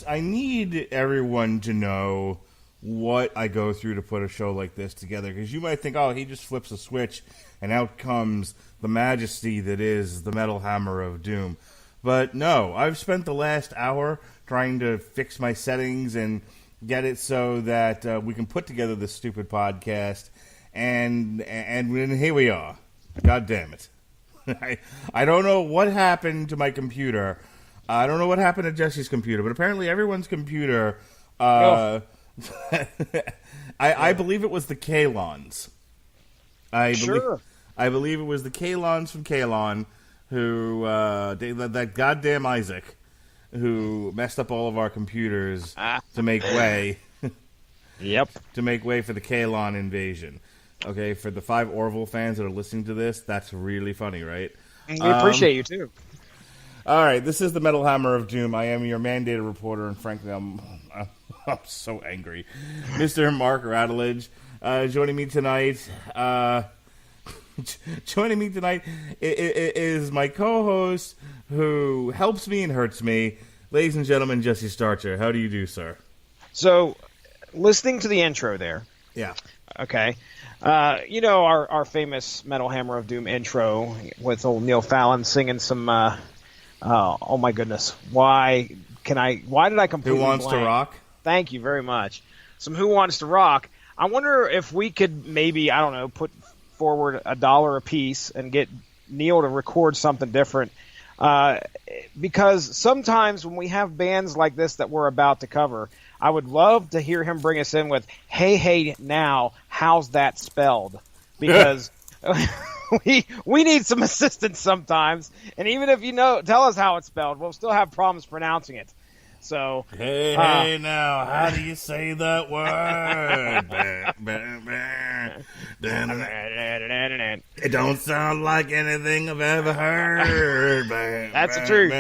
I need everyone to know what I go through to put a show like this together, because you might think, oh, he just flips a switch and out comes the majesty that is the Metal Hammer of Doom. But no, I've spent the last hour trying to fix my settings and get it so that we can put together this stupid podcast, and here we are. God damn it. I don't know what happened to my computer. I don't know what happened to Jesse's computer, but apparently everyone's computer... I believe it was the Kalons. I believe it was the Kalons from Kalon who that goddamn Isaac who messed up all of our computers to make way. Yep. To make way for the Kalon invasion. Okay, for the 5 Orville fans that are listening to this, that's really funny, right? We appreciate you too. All right, this is the Metal Hammer of Doom. I am your mandated reporter, and frankly, I'm so angry. Mr. Mark Radulich, joining me tonight. Joining me tonight is my co-host who helps me and hurts me. Ladies and gentlemen, Jesse Starcher. How do you do, sir? So, listening to the intro there. Yeah. Okay. Our famous Metal Hammer of Doom intro with old Neil Fallon singing some, oh my goodness. Why did I completely Who Wants blank? to Rock? Thank you very much. Some Who Wants to Rock. I wonder if we could maybe, I don't know, put forward $1 a piece and get Neil to record something different. Because sometimes when we have bands like this that we're about to cover, I would love to hear him bring us in with, hey, now, how's that spelled? Because we need some assistance sometimes. And even if you tell us how it's spelled, we'll still have problems pronouncing it. So, hey, now, how do you say that word? It don't sound like anything I've ever heard. That's the truth.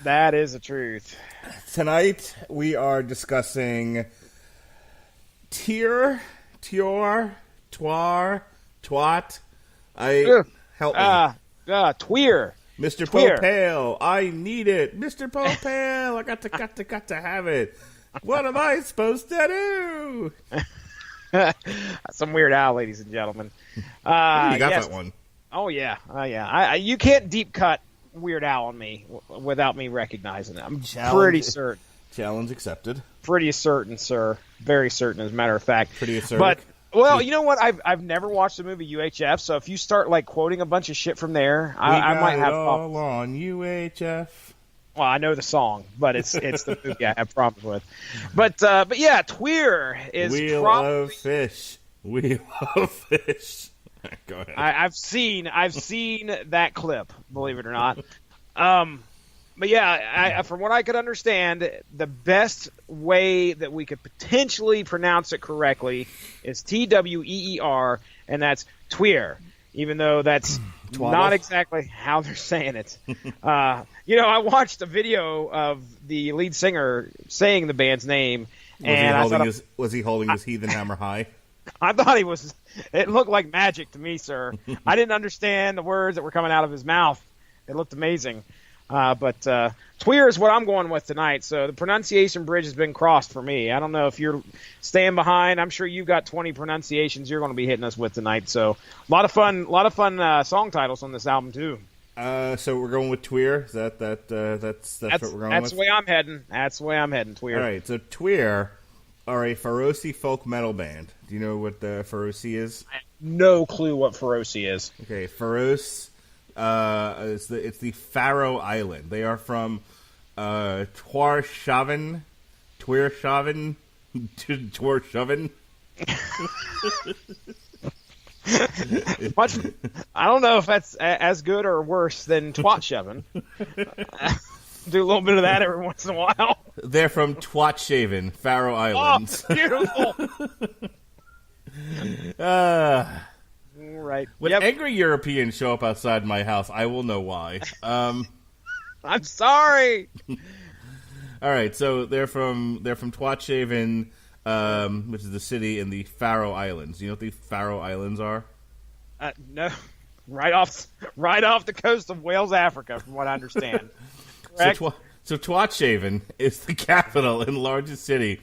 That is the truth. Tonight, we are discussing Tier, Twat. Help me. Tweer. Mr. Popale, I need it. Mr. Popale, I got to have it. What am I supposed to do? Some Weird Al, ladies and gentlemen. You got that one. Oh, yeah. You can't deep cut Weird Al on me without me recognizing it. I'm pretty certain. Challenge accepted. Pretty certain, sir. Very certain, as a matter of fact. Pretty acerbic. But, well, you know what? I've never watched the movie UHF, so if you start quoting a bunch of shit from there, I might have problems. All on UHF. Well, I know the song, but it's the movie I have problems with. But yeah, Tweer is Wheel of Fish. Wheel of Fish. Go ahead. I've seen that clip, believe it or not. But yeah, from what I could understand, the best way that we could potentially pronounce it correctly is Tweer, and that's Tweer, even though that's not exactly how they're saying it. I watched a video of the lead singer saying the band's name, was he holding his Heathen Hammer high? I thought he was. It looked like magic to me, sir. I didn't understand the words that were coming out of his mouth. It looked amazing. But Tweer is what I'm going with tonight. So the pronunciation bridge has been crossed for me. I don't know if you're staying behind. I'm sure you've got 20 pronunciations you're going to be hitting us with tonight. So a lot of fun song titles on this album too. So we're going with Tweer. Is that's what we're going with? That's the way I'm heading. That's the way I'm heading. Tweer. All right. So Tweer are a Faroese folk metal band. Do you know what the Faroese is? I have no clue what Faroese is. Okay, Faroese. It's the Faroe Island. They are from Tórshavn. I don't know if that's as good or worse than Twatshavn. Do a little bit of that every once in a while. They're from Twatshaven, Faroe Islands. Oh, beautiful. Right. When angry Europeans show up outside my house, I will know why. I'm sorry. All right, so they're from Twatshaven, which is the city in the Faroe Islands. You know what the Faroe Islands are? No, right off the coast of Wales, Africa, from what I understand. Correct? So Tuatshaven is the capital and largest city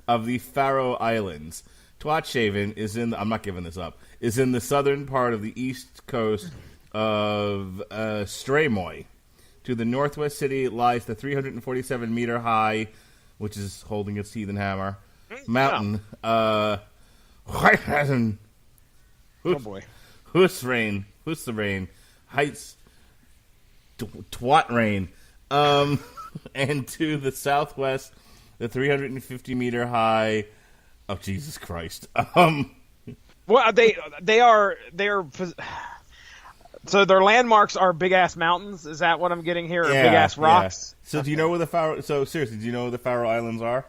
of the Faroe Islands. Tuatshaven is I'm not giving this up, is in the southern part of the east coast of Streymoy. To the northwest city lies the 347-meter high, which is holding its teeth and hammer, mountain. Oh boy. Husrain Heights, Twatrain. And to the southwest, the 350-meter high. Oh, Jesus Christ! Well, they are. So their landmarks are big ass mountains. Is that what I'm getting here? Or big ass rocks? Yeah. So do you know where the Faroe? So seriously, do you know where the Faroe Islands are?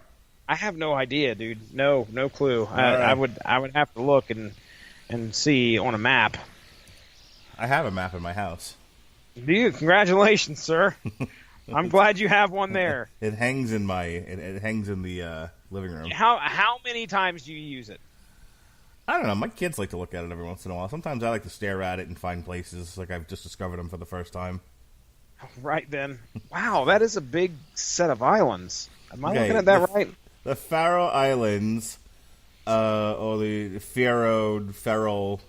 I have no idea, dude. No clue. Right. I would have to look and see on a map. I have a map in my house. Do you? Congratulations, sir. I'm glad you have one there. It hangs in it hangs in the living room. How many times do you use it? I don't know. My kids like to look at it every once in a while. Sometimes I like to stare at it and find places like I've just discovered them for the first time. Right then. Wow, that is a big set of islands. Am I looking at that right? The Faroe Islands, or the Faro,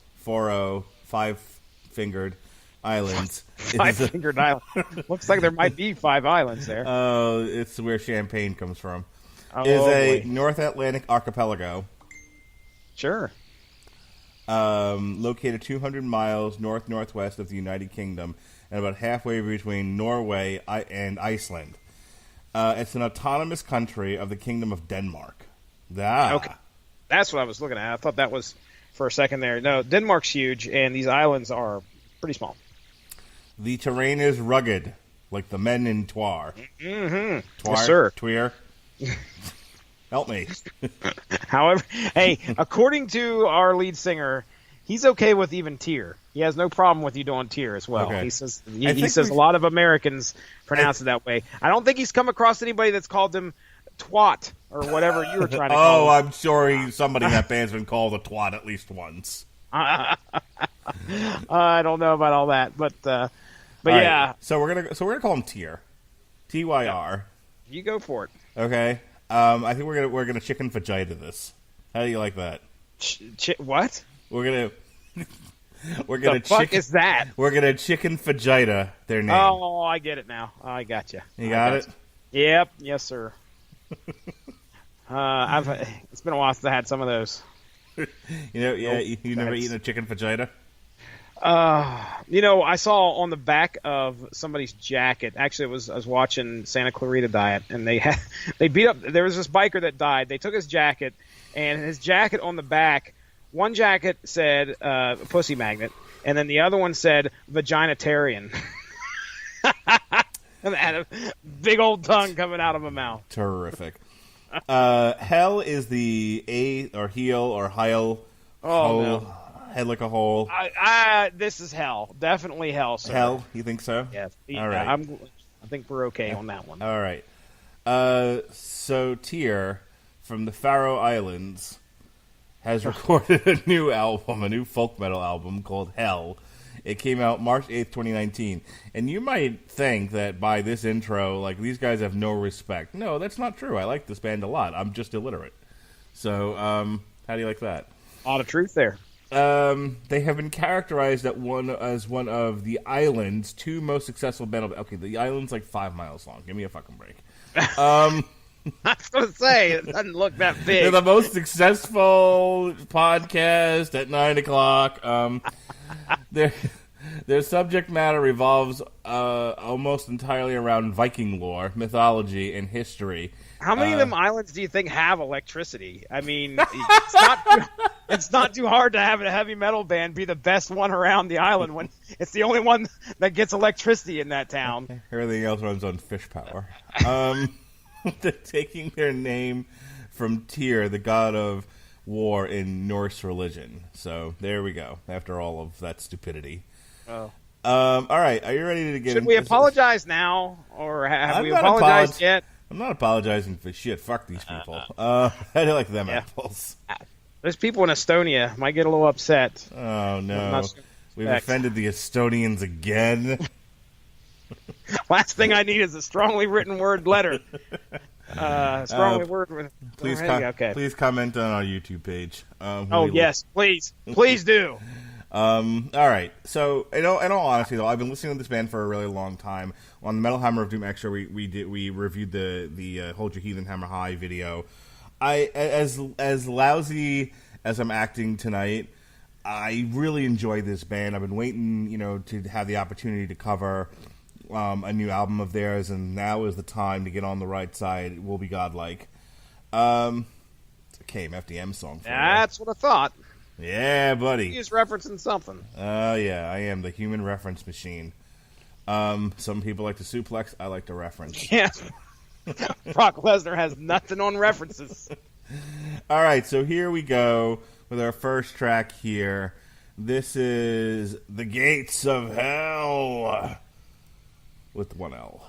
five-fingered islands. Five-fingered island. Looks like there might be 5 islands there. It's where champagne comes from. Oh, Is a boy. North Atlantic archipelago. Sure. Located 200 miles northwest of the United Kingdom and about halfway between Norway and Iceland. It's an autonomous country of the Kingdom of Denmark. Okay. That's what I was looking at. I thought that was for a second there. No, Denmark's huge, and these islands are pretty small. The terrain is rugged, like the men in Twar. Mm-hmm. Twar, yes, sir. Tweer. Help me. However, hey, according to our lead singer, he's okay with even Tyr. He has no problem with you doing Tyr as well. Okay. He says a lot of Americans pronounce it that way. I don't think he's come across anybody that's called him twat or whatever you were trying to call him. I'm sure somebody in that band's been called a twat at least once. I don't know about all that, but All yeah. Right. So we're gonna call him Tyr. Tyr. You go for it. Okay. I think we're gonna chicken vagina this. How do you like that? What? We're gonna The fuck is that? We're gonna chicken vagina their name. Oh, I get it now. I got you. You got it? Yep. Yes, sir. It's been a while since I had some of those. You never eaten a chicken vagina? I saw on the back of somebody's jacket. Actually, I was watching Santa Clarita Diet, and they beat up. There was this biker that died. They took his jacket, and his jacket on the back. One jacket said "pussy magnet," and then the other one said "vaginitarian." And had a big old tongue coming out of a mouth. Terrific. Hell is the heel or heil. No. Head like a hole. This is hell. Definitely hell, sir. Hell? You think so? Yeah. All right. I think we're okay on that one. All right. So Tyr from the Faroe Islands has recorded a new folk metal album called Hell. It came out March 8th, 2019. And you might think that by this intro, like, these guys have no respect. No, that's not true. I like this band a lot. I'm just illiterate. So, how do you like that? A lot of truth there. They have been characterized as one of the island's 2 most successful band. Okay, the island's like 5 miles long. Give me a fucking break. I was going to say, it doesn't look that big. They're the most successful podcast at 9 o'clock. Their subject matter revolves almost entirely around Viking lore, mythology, and history. How many of them islands do you think have electricity? I mean, it's not too hard to have a heavy metal band be the best one around the island when it's the only one that gets electricity in that town. Everything else runs on fish power. They're taking their name from Tyr, the god of war in Norse religion. So there we go. After all of that stupidity. Oh. All right. Are you ready to get? Should we apologize now, or have we not apologized yet? I'm not apologizing for shit. Fuck these people. I don't like them Yeah. apples. There's people in Estonia might get a little upset. Oh no, not sure we've respect. offended the Estonians again. Last thing I need is a strongly written word letter. Strongly worded. Please comment on our YouTube page. Yes, please do. All right. So, in all honesty, though, I've been listening to this band for a really long time. On the Metal Hammer of Doom Extra, we reviewed the Hold Your Heathen Hammer High video. As lousy as I'm acting tonight, I really enjoy this band. I've been waiting, to have the opportunity to cover a new album of theirs, and now is the time to get on the right side. It will be godlike. It's a KMFDM song. That's what I thought. Yeah, buddy. He's referencing something. Yeah, I am the human reference machine. Some people like to suplex. I like to reference. Yeah. Brock Lesnar has nothing on references. All right, so here we go with our first track here. This is The Gates of Hell with one L.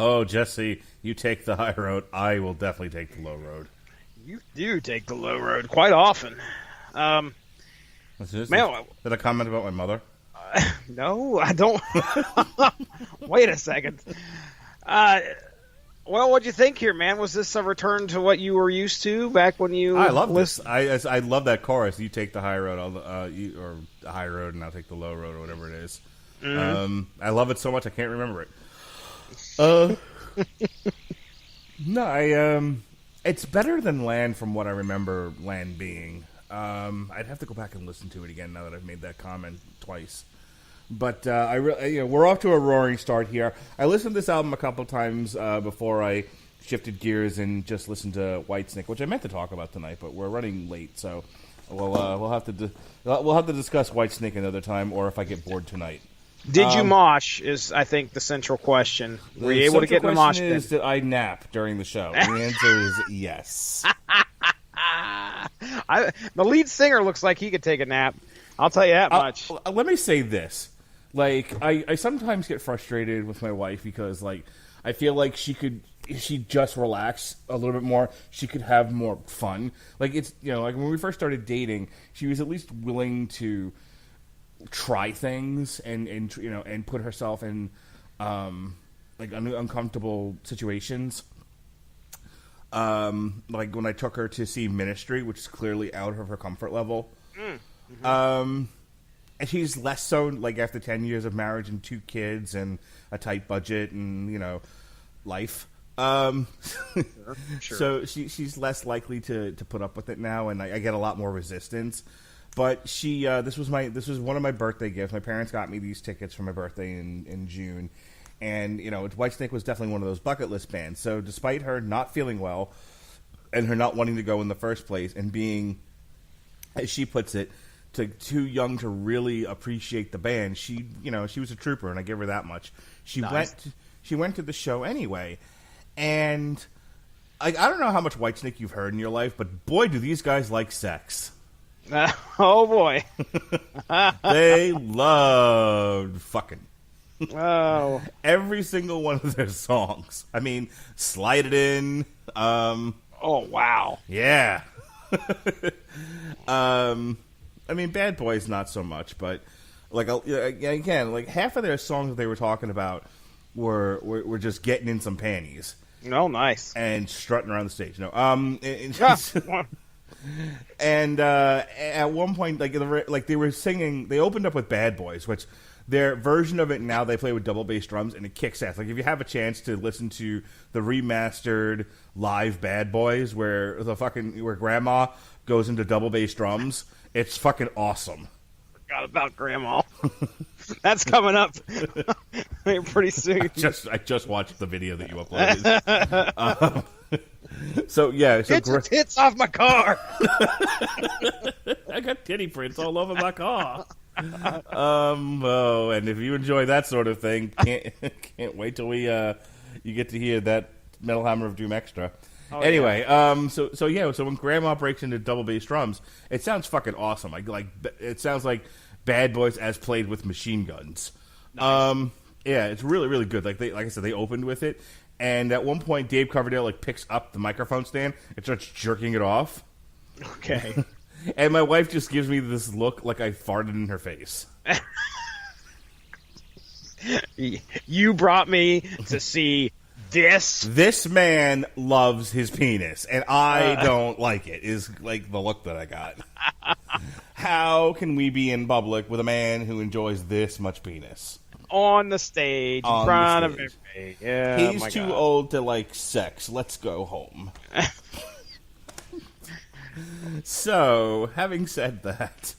Oh, Jesse, you take the high road. I will definitely take the low road. You do take the low road quite often. What's this? Man, did I comment about my mother? No, I don't. Wait a second. Well, what'd you think here, man? Was this a return to what you were used to back when you? I love this. I love that chorus. You take the high road, or the high road, and I'll take the low road, or whatever it is. Mm-hmm. I love it so much I can't remember it. No, it's better than Land from what I remember Land being. I'd have to go back and listen to it again now that I've made that comment twice. But we're off to a roaring start here. I listened to this album a couple times before I shifted gears and just listened to Whitesnake, which I meant to talk about tonight, but we're running late, so we'll have to discuss Whitesnake another time, or if I get bored tonight. Did you mosh? Is I think the central question. Were you able to get in the mosh pit? The question is, did I nap during the show? The answer is yes. The lead singer looks like he could take a nap. I'll tell you that much. Let me say this. Like, I sometimes get frustrated with my wife because, like, I feel like if she just relax a little bit more, she could have more fun. Like, it's, like when we first started dating, she was at least willing to try things and put herself in like uncomfortable situations. Like when I took her to see Ministry, which is clearly out of her comfort level. And she's less so, like, after 10 years of marriage and 2 kids and a tight budget and, life. Sure. So she's less likely to put up with it now, and I get a lot more resistance. But this was one of my birthday gifts. My parents got me these tickets for my birthday in June. And, Whitesnake was definitely one of those bucket list bands. So despite her not feeling well and her not wanting to go in the first place and being, as she puts it, too young to really appreciate the band, she was a trooper, and I give her that much. She went to the show anyway. And I don't know how much Whitesnake you've heard in your life, but boy, do these guys like sex. Oh, boy. They loved fucking. Oh. Every single one of their songs. I mean, Slide It In. Oh, wow. Yeah. I mean, Bad Boys not so much, but like again, like half of their songs that they were talking about were just getting in some panties. Oh, nice. And strutting around the stage. No, and at one point, like they were singing, they opened up with Bad Boys, which their version of it now they play with double bass drums, and it kicks ass. Like if you have a chance to listen to the remastered live Bad Boys, where Grandma goes into double bass drums, it's fucking awesome. Forgot about Grandma. That's coming up pretty soon. I just watched the video that you uploaded. So yeah, get your tits off my car. I got titty prints all over my car. And if you enjoy that sort of thing, can't wait till you get to hear that Metal Hammer of Doom extra. Oh, anyway, yeah. So when Grandma breaks into double bass drums, it sounds fucking awesome. It sounds like Bad Boys as played with machine guns. Nice. Yeah, it's really, really good. Like I said, they opened with it, and at one point, Dave Coverdale picks up the microphone stand and starts jerking it off. Okay. And my wife just gives me this look like I farted in her face. You brought me to see this. This man loves his penis, and I don't like it, is like the look that I got. How can we be in public with a man who enjoys this much penis? On the stage, in front of everybody. Yeah, he's too old to like sex. Let's go home. So, having said that,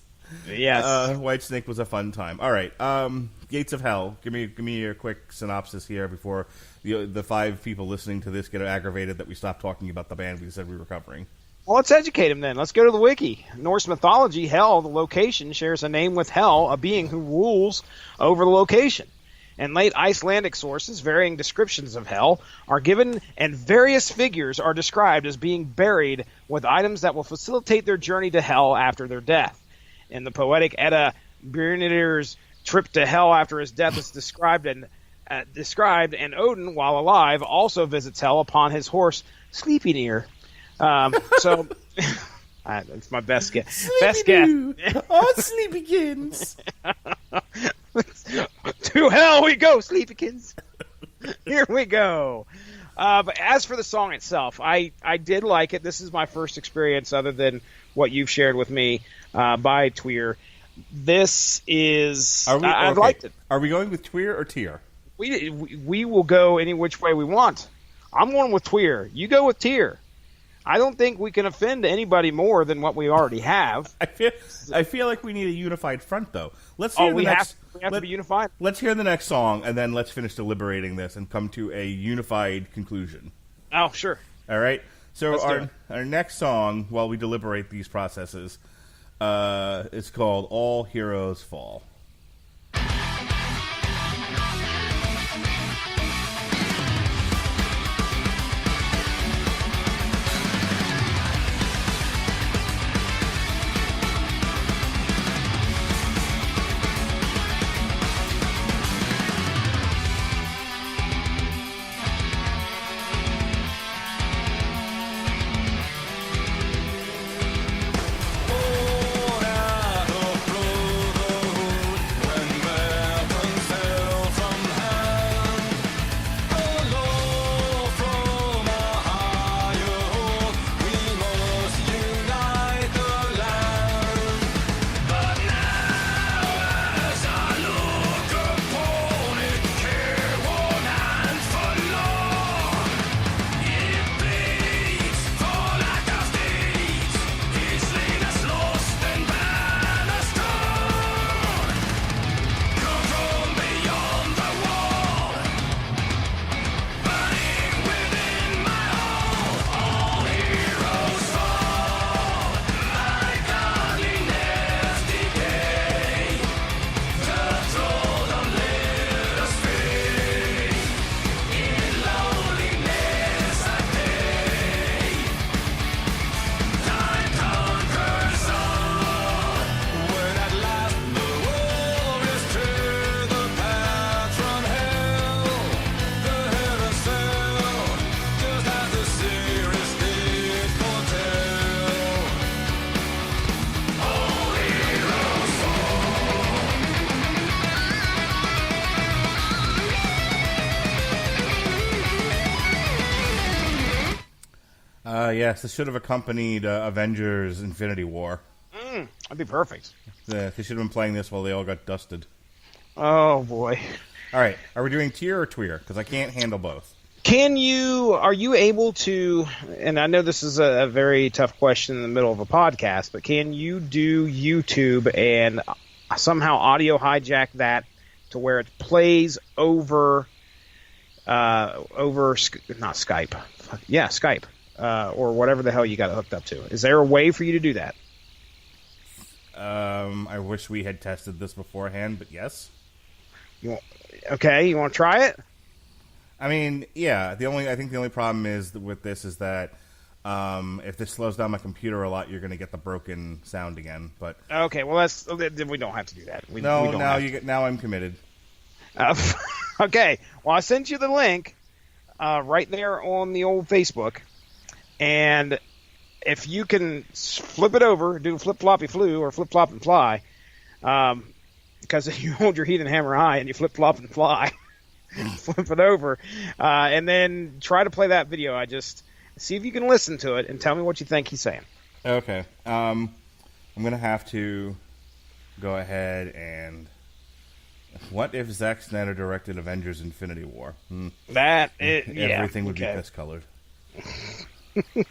yes, Whitesnake was a fun time. All right, Gates of Hell. Give me your quick synopsis here before the 5 people listening to this get aggravated that we stopped talking about the band we said we were covering. Well, let's educate them then. Let's go to the wiki. Norse mythology, Hel, the location, shares a name with Hel, a being who rules over the location. In late Icelandic sources, varying descriptions of Hel are given, and various figures are described as being buried with items that will facilitate their journey to Hel after their death. In the poetic Edda, Björnir's trip to Hel after his death is described, and Odin, while alive, also visits Hel upon his horse Sleipnir. So that's my best guess. Best guess. Oh, Sleepykins. To hell we go, Sleepykins. Here we go. But as for the song itself, I did like it. This is my first experience, other than what you've shared with me by Tweer. This is I liked it. Are we going with Tweer or Tier? We will go any which way we want. I'm going with Tweer. You go with Tier. I don't think we can offend anybody more than what we already have. I feel like we need a unified front, though. Let's hear we have to be unified. Let's hear the next song, and then let's finish deliberating this and come to a unified conclusion. Oh, sure. All right. So our next song, while we deliberate these processes, is called "All Heroes Fall." Yes, this should have accompanied Avengers: Infinity War. That'd be perfect. They should have been playing this while they all got dusted. Oh boy. All right, are we doing tier or tweer? Because I can't handle both. Are you able to, and I know this is a very tough question in the middle of a podcast, but can you do YouTube and somehow audio hijack that to where it plays over, not Skype. Yeah, Skype. Or whatever the hell you got it hooked up to. Is there a way for you to do that? I wish we had tested this beforehand, but yes. You want to try it? I mean, yeah. I think the only problem is with this is that if this slows down my computer a lot, you're going to get the broken sound again. But okay, well we don't have to do that. Now I'm committed. Okay, well I sent you the link right there on the old Facebook, and if you can flip it over, do flip floppy flew or flip flop and fly, because if you hold your heat and hammer high and you flip flop and fly. Flip it over, and then try to play that video. I just see if you can listen to it and tell me what you think he's saying. Okay. I'm going to have to go ahead and... What if Zack Snyder directed Avengers: Infinity War? Everything would be piss-colored. All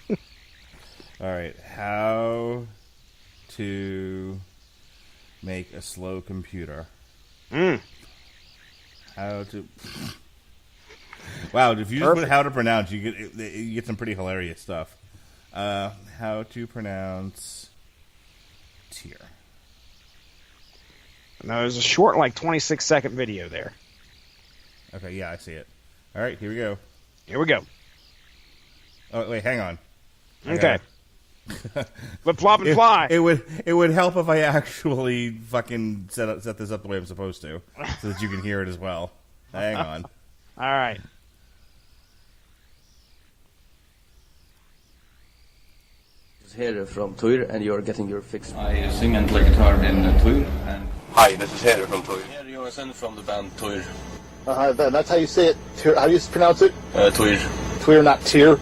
right. How to make a slow computer. How to... Wow, if you just put how to pronounce, you get some pretty hilarious stuff. How to pronounce tier. No, there's a short, 26-second video there. Okay, yeah, I see it. All right, here we go. Here we go. Oh, wait, hang on. Okay. Flip flop and fly. It would help if I actually fucking set this up the way I'm supposed to, so that you can hear it as well. Hang on. All right. This is Here from Tuir, and you're getting your fix. I sing and play guitar in Tuir. And Hi, this is Here from Tuir. Here Johansson from the band Tuir. That's how you say it. How do you pronounce it? Tuir. Tuir, not Tyr.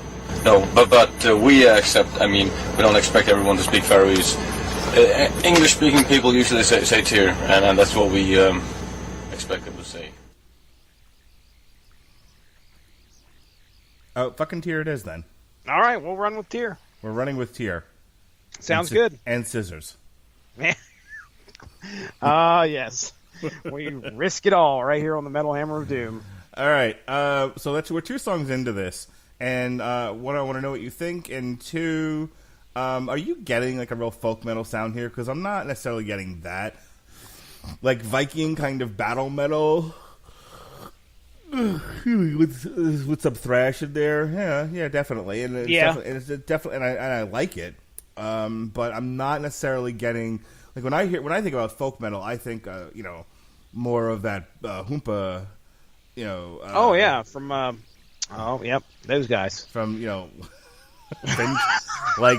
No, but we accept. I mean, we don't expect everyone to speak Faroese. English-speaking people usually say Tyr, and that's what we expect them to say. Oh, fucking tier it is then. All right, we'll run with tier. We're running with tier. Sounds good. And scissors. Yes. We risk it all right here on the Metal Hammer of Doom. All right. So we're 2 songs into this, and one, I want to know what you think, and 2, are you getting a real folk metal sound here? Because I'm not necessarily getting that. Viking kind of battle metal. With some thrash in there, yeah, definitely, and it's definitely, and I like it, but I'm not necessarily getting when I think about folk metal, I think more of that Hoompa, those guys from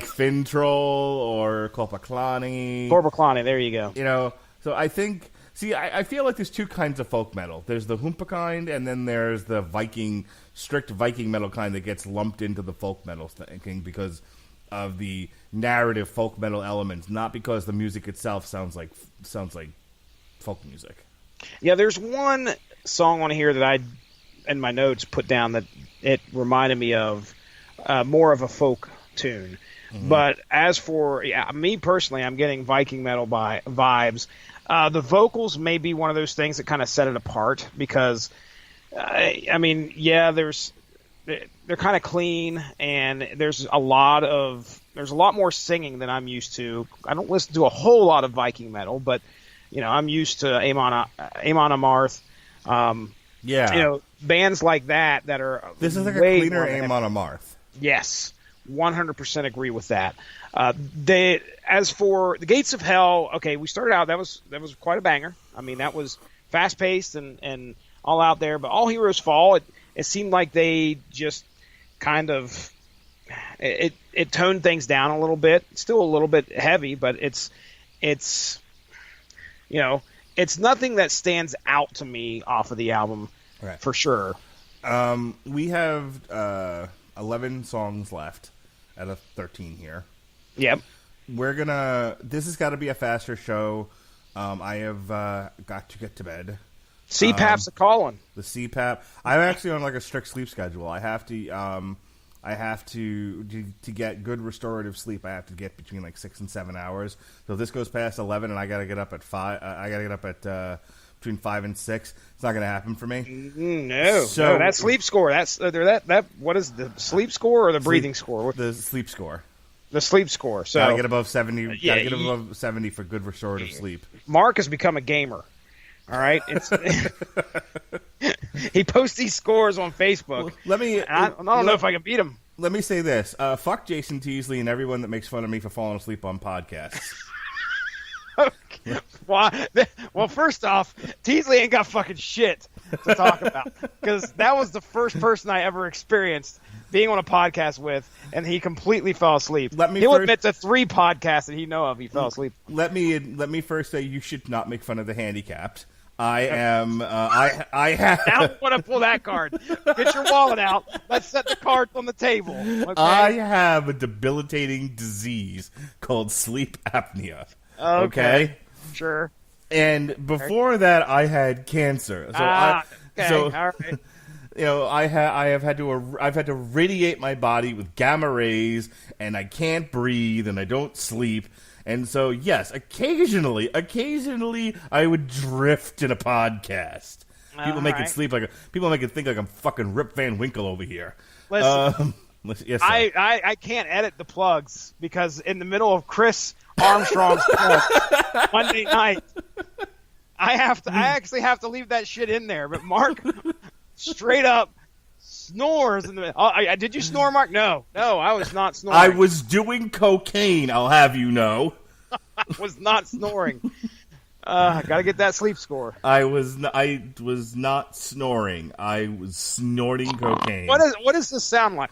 Fintroll or Korpiklani, there you go. So I think. See, I feel like there's 2 kinds of folk metal. There's the Hoompa kind, and then there's the strict Viking metal kind that gets lumped into the folk metal thing because of the narrative folk metal elements, not because the music itself sounds like folk music. Yeah, there's one song on here that I, in my notes, put down that it reminded me of more of a folk tune. Mm-hmm. But as for me personally, I'm getting Viking metal vibes. The vocals may be one of those things that kind of set it apart because, they're kind of clean and there's a lot more singing than I'm used to. I don't listen to a whole lot of Viking metal, but I'm used to Amon Amarth. Bands like that are. This is like a cleaner Amon Amarth. Yes. 100% agree with that. As for the Gates of Hell, okay, we started out, that was quite a banger. I mean, that was fast paced and all out there, but All Heroes Fall, it seemed like they just kind of it toned things down a little bit. It's still a little bit heavy, but it's nothing that stands out to me off of the album, right, for sure. We have 11 songs left. out of 13 here. Yep. This has got to be a faster show. I have got to get to bed. CPAP's a calling. The CPAP. I'm actually on like a strict sleep schedule. I have to get good restorative sleep. I have to get between like 6 and 7 hours. So if this goes past 11, and I got to get up at 5. I got to get up at between 5 and 6. It's not going to happen for me. No, that sleep score. That's that. What is the sleep score or the breathing score? The sleep score. The sleep score. So gotta get above 70. Gotta get above 70 for good restorative sleep. Mark has become a gamer. All right, he posts these scores on Facebook. Well, I don't know if I can beat him. Let me say this: fuck Jason Teasley and everyone that makes fun of me for falling asleep on podcasts. Well, first off, Teasley ain't got fucking shit to talk about because that was the first person I ever experienced being on a podcast with, and he completely fell asleep. He'll admit to 3 podcasts that he know of he fell asleep. Let me first say you should not make fun of the handicapped. I am. I have. Now I want to pull that card. Get your wallet out. Let's set the cards on the table. Okay? I have a debilitating disease called sleep apnea. Okay. Sure. And before that, I had cancer. So all right. You know, I've had to radiate my body with gamma rays, and I can't breathe, and I don't sleep. And so, yes, occasionally, I would drift in a podcast. People make it think like I'm fucking Rip Van Winkle over here. Listen, yes, I can't edit the plugs because in the middle of Chris Armstrong's plug, Monday night, I actually have to leave that shit in there. But Mark straight up snores in the. Did you snore, Mark? No, I was not snoring. I was doing cocaine. I'll have you know. I was not snoring. Gotta get that sleep score. I was not snoring. I was snorting cocaine. What does this sound like?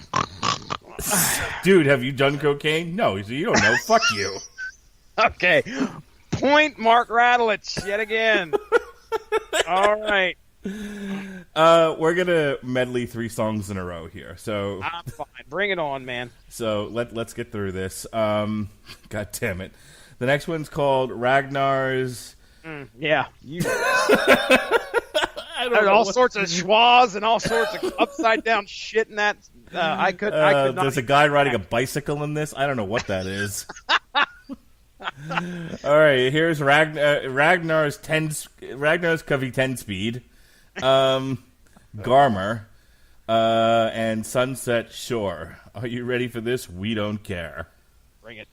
Dude, have you done cocaine? No, you don't know. Fuck you. Okay. Point Mark Radulich yet again. All right. We're gonna medley 3 songs in a row here. So I'm fine. Bring it on, man. So let's get through this. God damn it. The next one's called Ragnar's. Yeah. There's all sorts of schwas and all sorts of upside down shit in that. I could not. There's a guy riding a bicycle in this. I don't know what that is. All right, here's Ragnar's Covey 10 speed, Garmer, and Sunset Shore. Are you ready for this? We don't care. Bring it.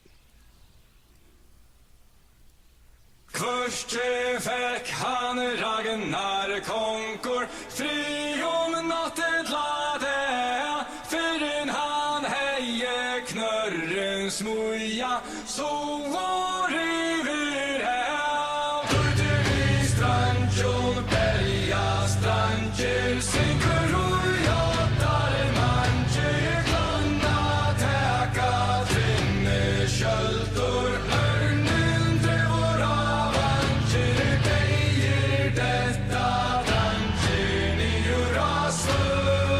Först fick han Ragnar konkor fri om natten lade förrän han heje knörrens moja så var river här Purte vi strandjon berga stranger synker jatar manje glonna täka trinne kjöltor örnen drevor avanger bejer detta danger ni rasfören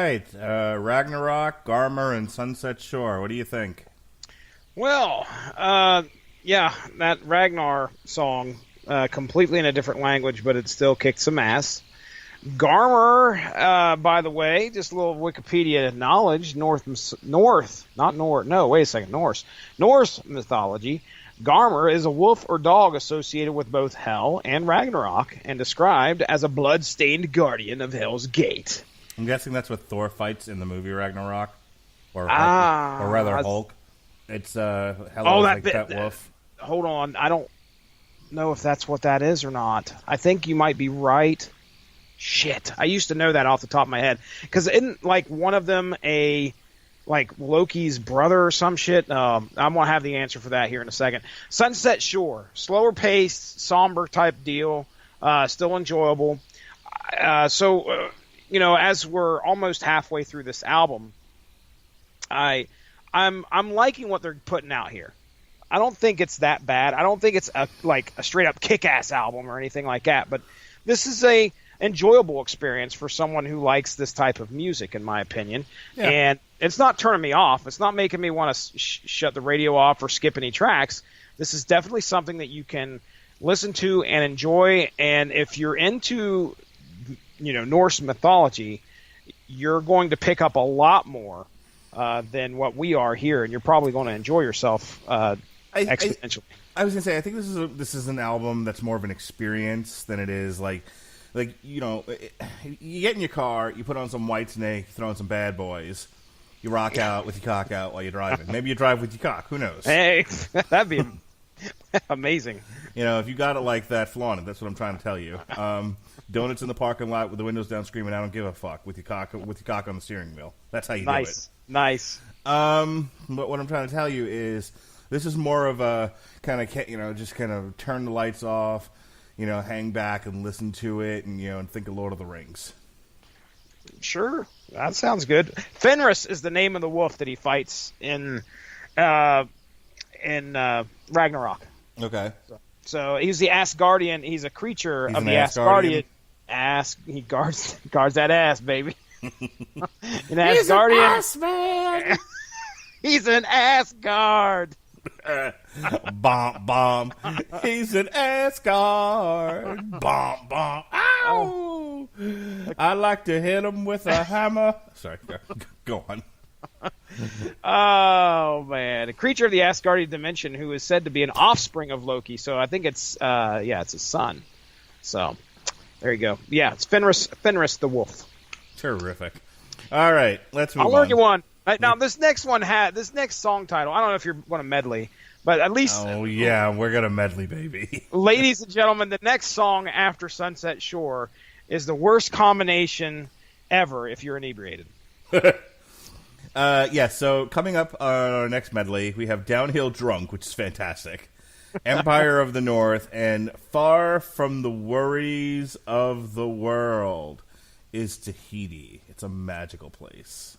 right. Ragnarok, Garmer, and Sunset Shore. What do you think? Well, yeah, that Ragnar song, completely in a different language, but it still kicked some ass. Garmer, by the way, just a little Wikipedia knowledge, Norse mythology. Garmer is a wolf or dog associated with both Hel and Ragnarok, and described as a blood-stained guardian of Hel's Gate. I'm guessing that's what Thor fights in the movie Ragnarok, or rather Hulk. It's that wolf. Hold on, I don't know if that's what that is or not. I think you might be right. Shit, I used to know that off the top of my head, because isn't like one of them like Loki's brother or some shit? I'm gonna have the answer for that here in a second. Sunset Shore, slower paced, somber type deal, still enjoyable. So as we're almost halfway through this album, I'm liking what they're putting out here. I don't think it's that bad. I don't think it's a straight up kick-ass album or anything like that, but this is a enjoyable experience for someone who likes this type of music, in my opinion. Yeah. And it's not turning me off. It's not making me want to shut the radio off or skip any tracks. This is definitely something that you can listen to and enjoy. And if you're into, Norse mythology, you're going to pick up a lot more than what we are here, and you're probably going to enjoy yourself exponentially. I was gonna say, I think this is an album that's more of an experience than it is you get in your car, you put on some Whitesnake, throw on some Bad Boys, you rock out with your cock out while you're driving. Maybe you drive with your cock. Who knows? Hey, that'd be amazing. If you got it like that, flaunt it. That's what I'm trying to tell you. Donuts in the parking lot with the windows down, screaming, "I don't give a fuck," with your cock on the steering wheel. That's how you do it. Nice. But what I'm trying to tell you is, this is more of a kind of, just kind of turn the lights off, hang back and listen to it, and think of Lord of the Rings. Sure, that sounds good. Fenris is the name of the wolf that he fights in Ragnarok. Okay. So he's the Asgardian. He's a creature of the Asgardian. He guards that ass, baby. He's an ass man. He's an ass guard. Bomb, bomb. He's an ass guard. Bomb, bomb. Ow! I like to hit him with a hammer. Sorry, go on. Oh man, a creature of the Asgardian dimension who is said to be an offspring of Loki. So I think it's his son. So there you go. Yeah, it's Fenris the wolf. Terrific. All right, let's move on. I'll learn you one. Now this next song title, I don't know if you're going to medley, but at least. Oh yeah, we're gonna medley, baby. Ladies and gentlemen, the next song after Sunset Shore is the worst combination ever if you're inebriated. So coming up on our next medley, we have Downhill Drunk, which is fantastic, Empire of the North, and Far from the Worries of the World is Tahiti. It's a magical place.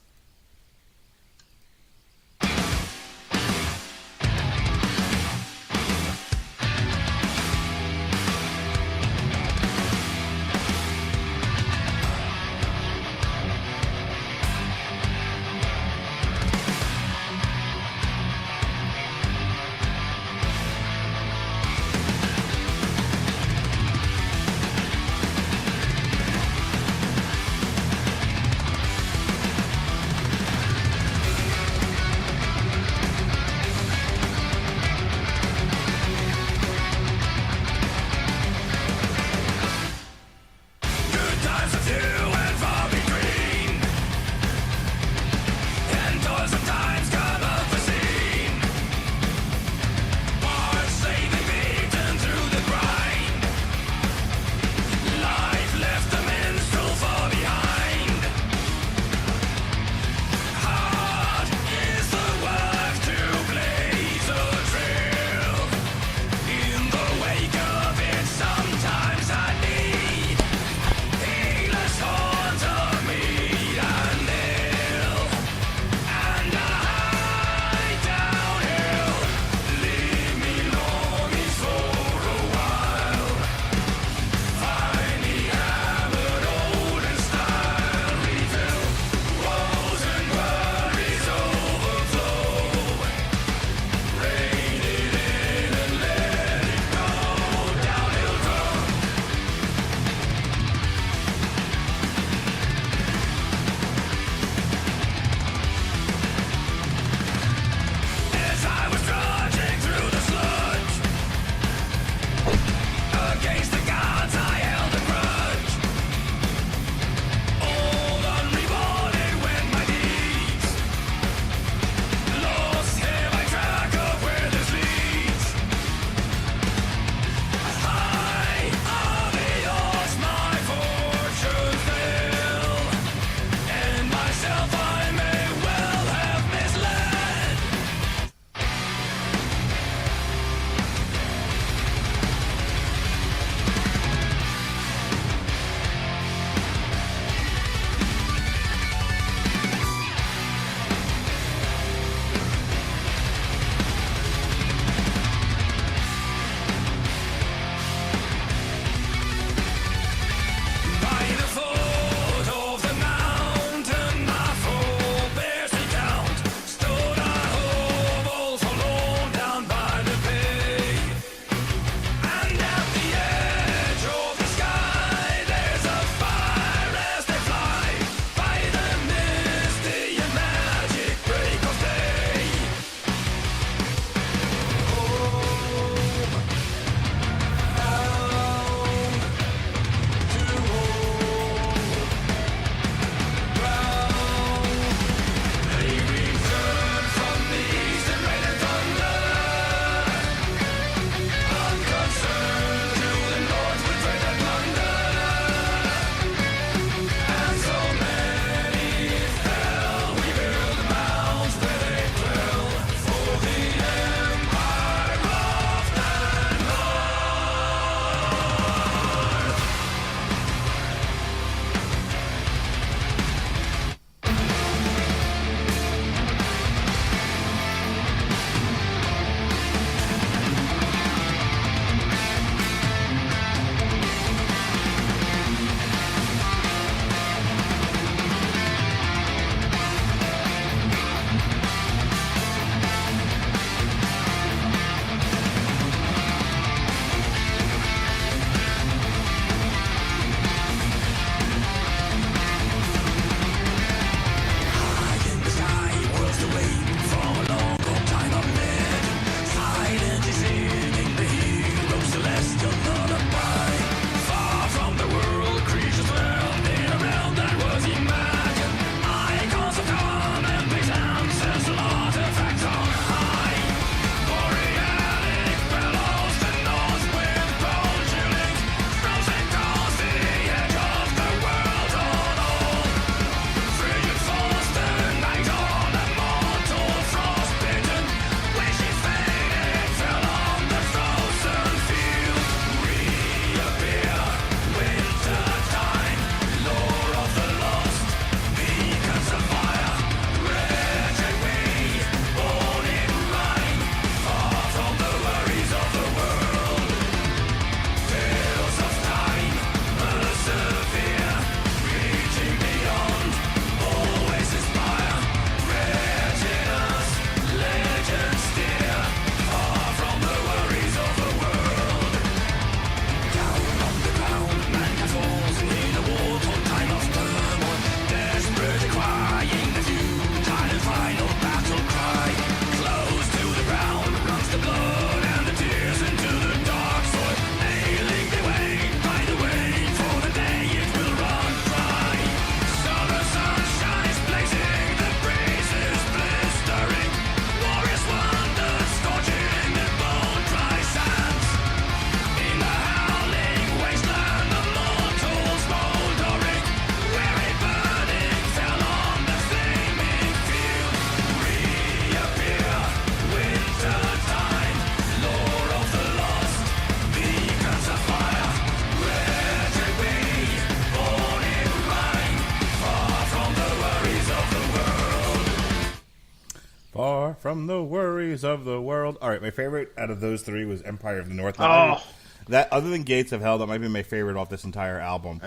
from the worries of the world. All right, my favorite out of those three was Empire of the North. Oh. That, other than Gates of Hell, that might be my favorite off this entire album.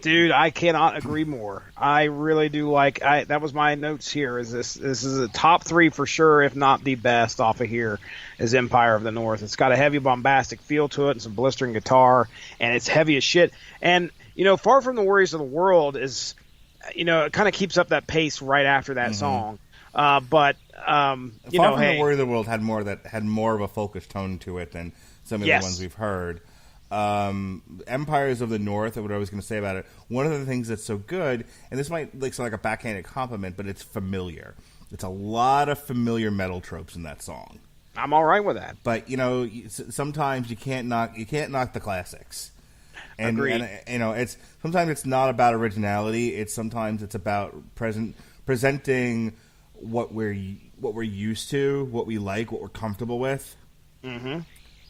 Dude, I cannot agree more. I really do like. That was my notes here. Is this is a top three for sure, if not the best off of here? Is Empire of the North. It's got a heavy bombastic feel to it and some blistering guitar, and it's heavy as shit. And Far From the Worries of the World is, it kind of keeps up that pace right after that song. But Far From the Worries of the World had more of a focused tone to it than some of the ones we've heard. Empires of the North, what I was going to say about it, one of the things that's so good, and this might sound like a backhanded compliment, but it's familiar. It's a lot of familiar metal tropes in that song. I'm all right with that. But sometimes you can't knock the classics. And, Agreed. and it's sometimes it's not about originality. Sometimes it's about presenting what we're used to, what we like, what we're comfortable with. Mm-hmm.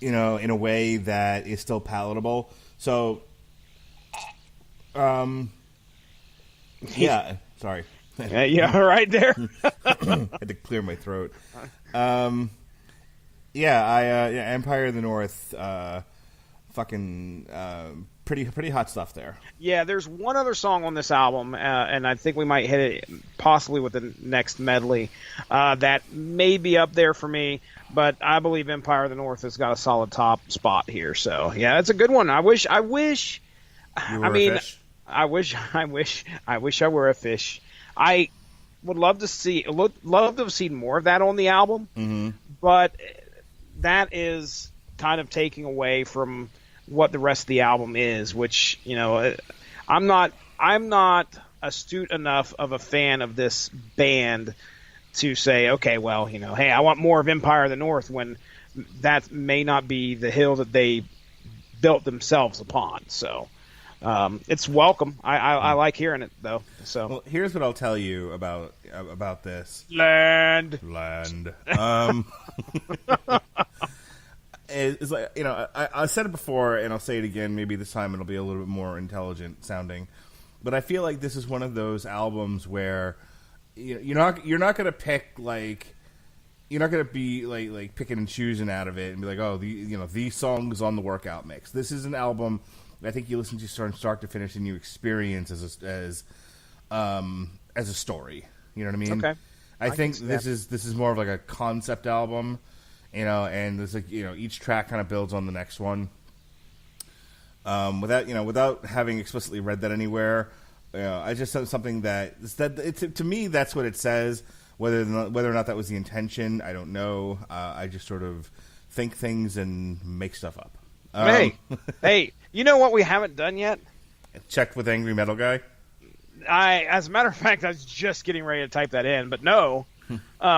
In a way that is still palatable. So, yeah, sorry. Yeah, right there. Had to clear my throat. Empire of the North, pretty hot stuff there. Yeah, there's one other song on this album, and I think we might hit it possibly with the next medley, that may be up there for me, but I believe Empire of the North has got a solid top spot here. So, yeah, it's a good one. I wish I wish I wish I were a fish. I would love to have seen more of that on the album, but that is kind of taking away from what the rest of the album is, which, I'm not astute enough of a fan of this band to say, okay, well, hey, I want more of Empire of the North, when that may not be the hill that they built themselves upon. So it's welcome. I like hearing it, though. So, well, here's what I'll tell you about this. Land. It's like, I said it before, and I'll say it again. Maybe this time it'll be a little bit more intelligent sounding. But I feel like this is one of those albums where you're not going to pick, like, you're not going to be like picking and choosing out of it and be like, oh, these songs on the workout mix. This is an album I think you listen to from start to finish and you experience as a story. You know what I mean? Okay. I think this is more of like a concept album. And there's each track kind of builds on the next one. Without having explicitly read that anywhere, I just said something to me that's what it says. Whether or not that was the intention, I don't know. I just sort of think things and make stuff up. Hey, you know what we haven't done yet? Checked with Angry Metal Guy. As a matter of fact, I was just getting ready to type that in, but no,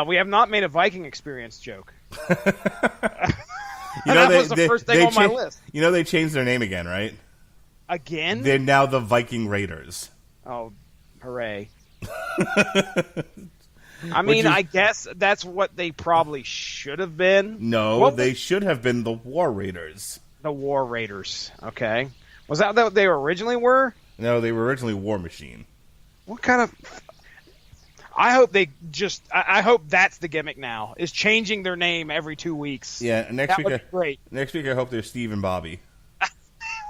we have not made a Viking Experience joke. That was the first thing on my list. They changed their name again, right? Again? They're now the Viking Raiders. Oh, hooray. I guess that's what they probably should have been. No, they should have been the War Raiders. The War Raiders. Okay. Was that what they originally were? No, they were originally War Machine. What kind of... I hope that's the gimmick now, is changing their name every 2 weeks. Yeah, next week would be great. Next week I hope they're Steve and Bobby.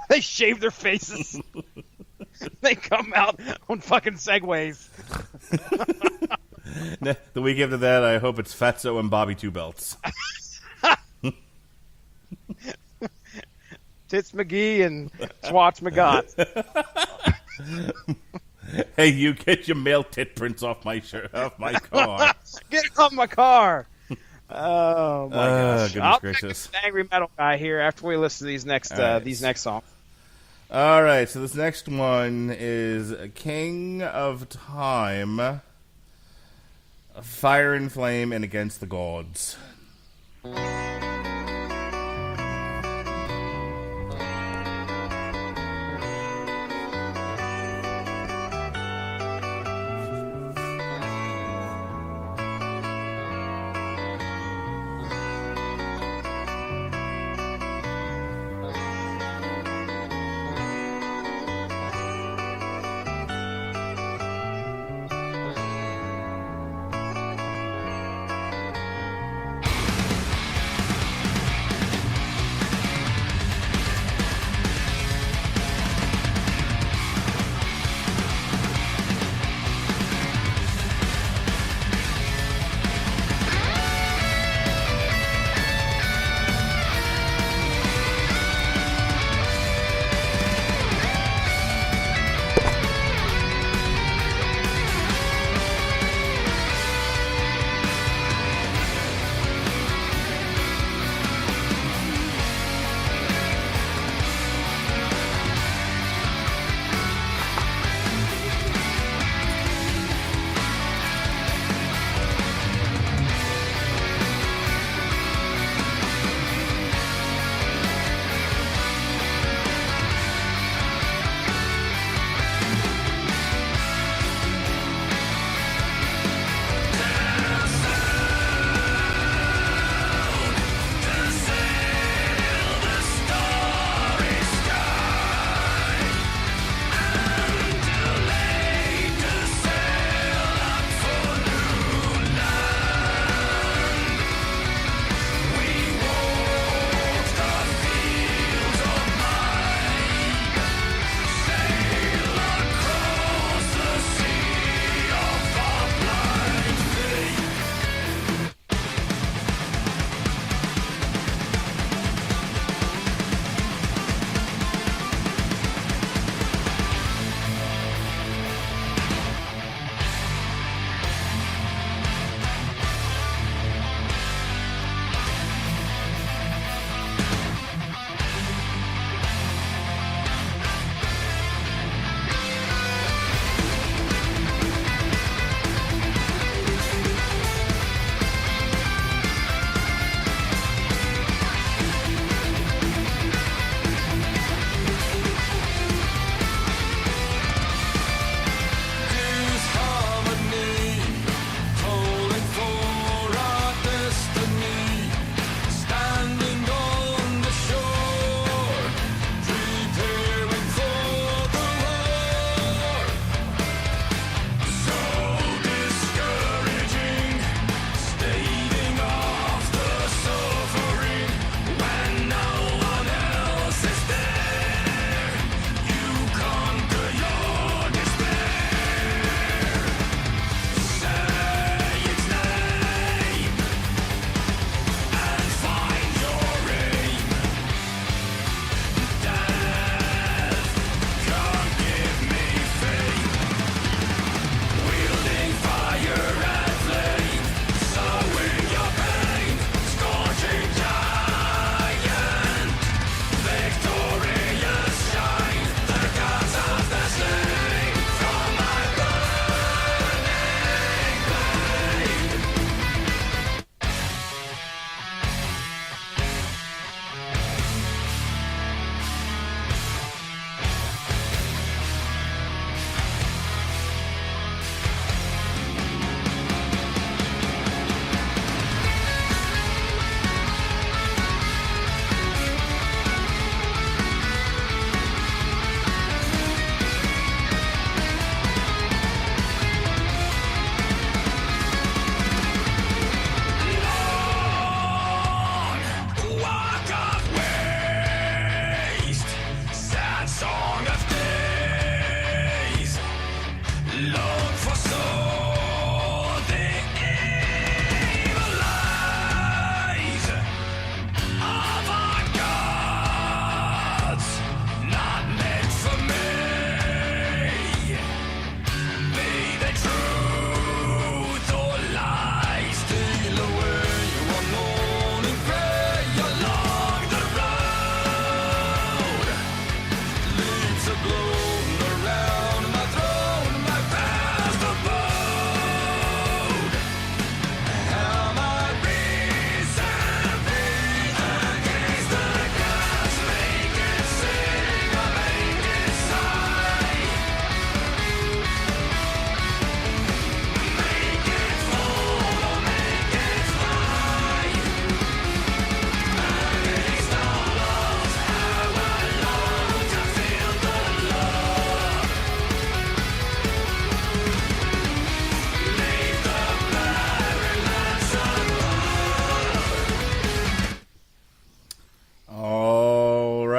They shave their faces. They come out on fucking Segways. The week after that, I hope it's Fatso and Bobby Two Belts. Tits McGee and Swats McGott. Hey, you get your male tit prints off my car. Get it off my car. Oh my gosh! Goodness I'll gracious! Check the Angry Metal Guy here after we listen to these next songs. All right, so this next one is King of Time, Fire and Flame, and Against the Gods.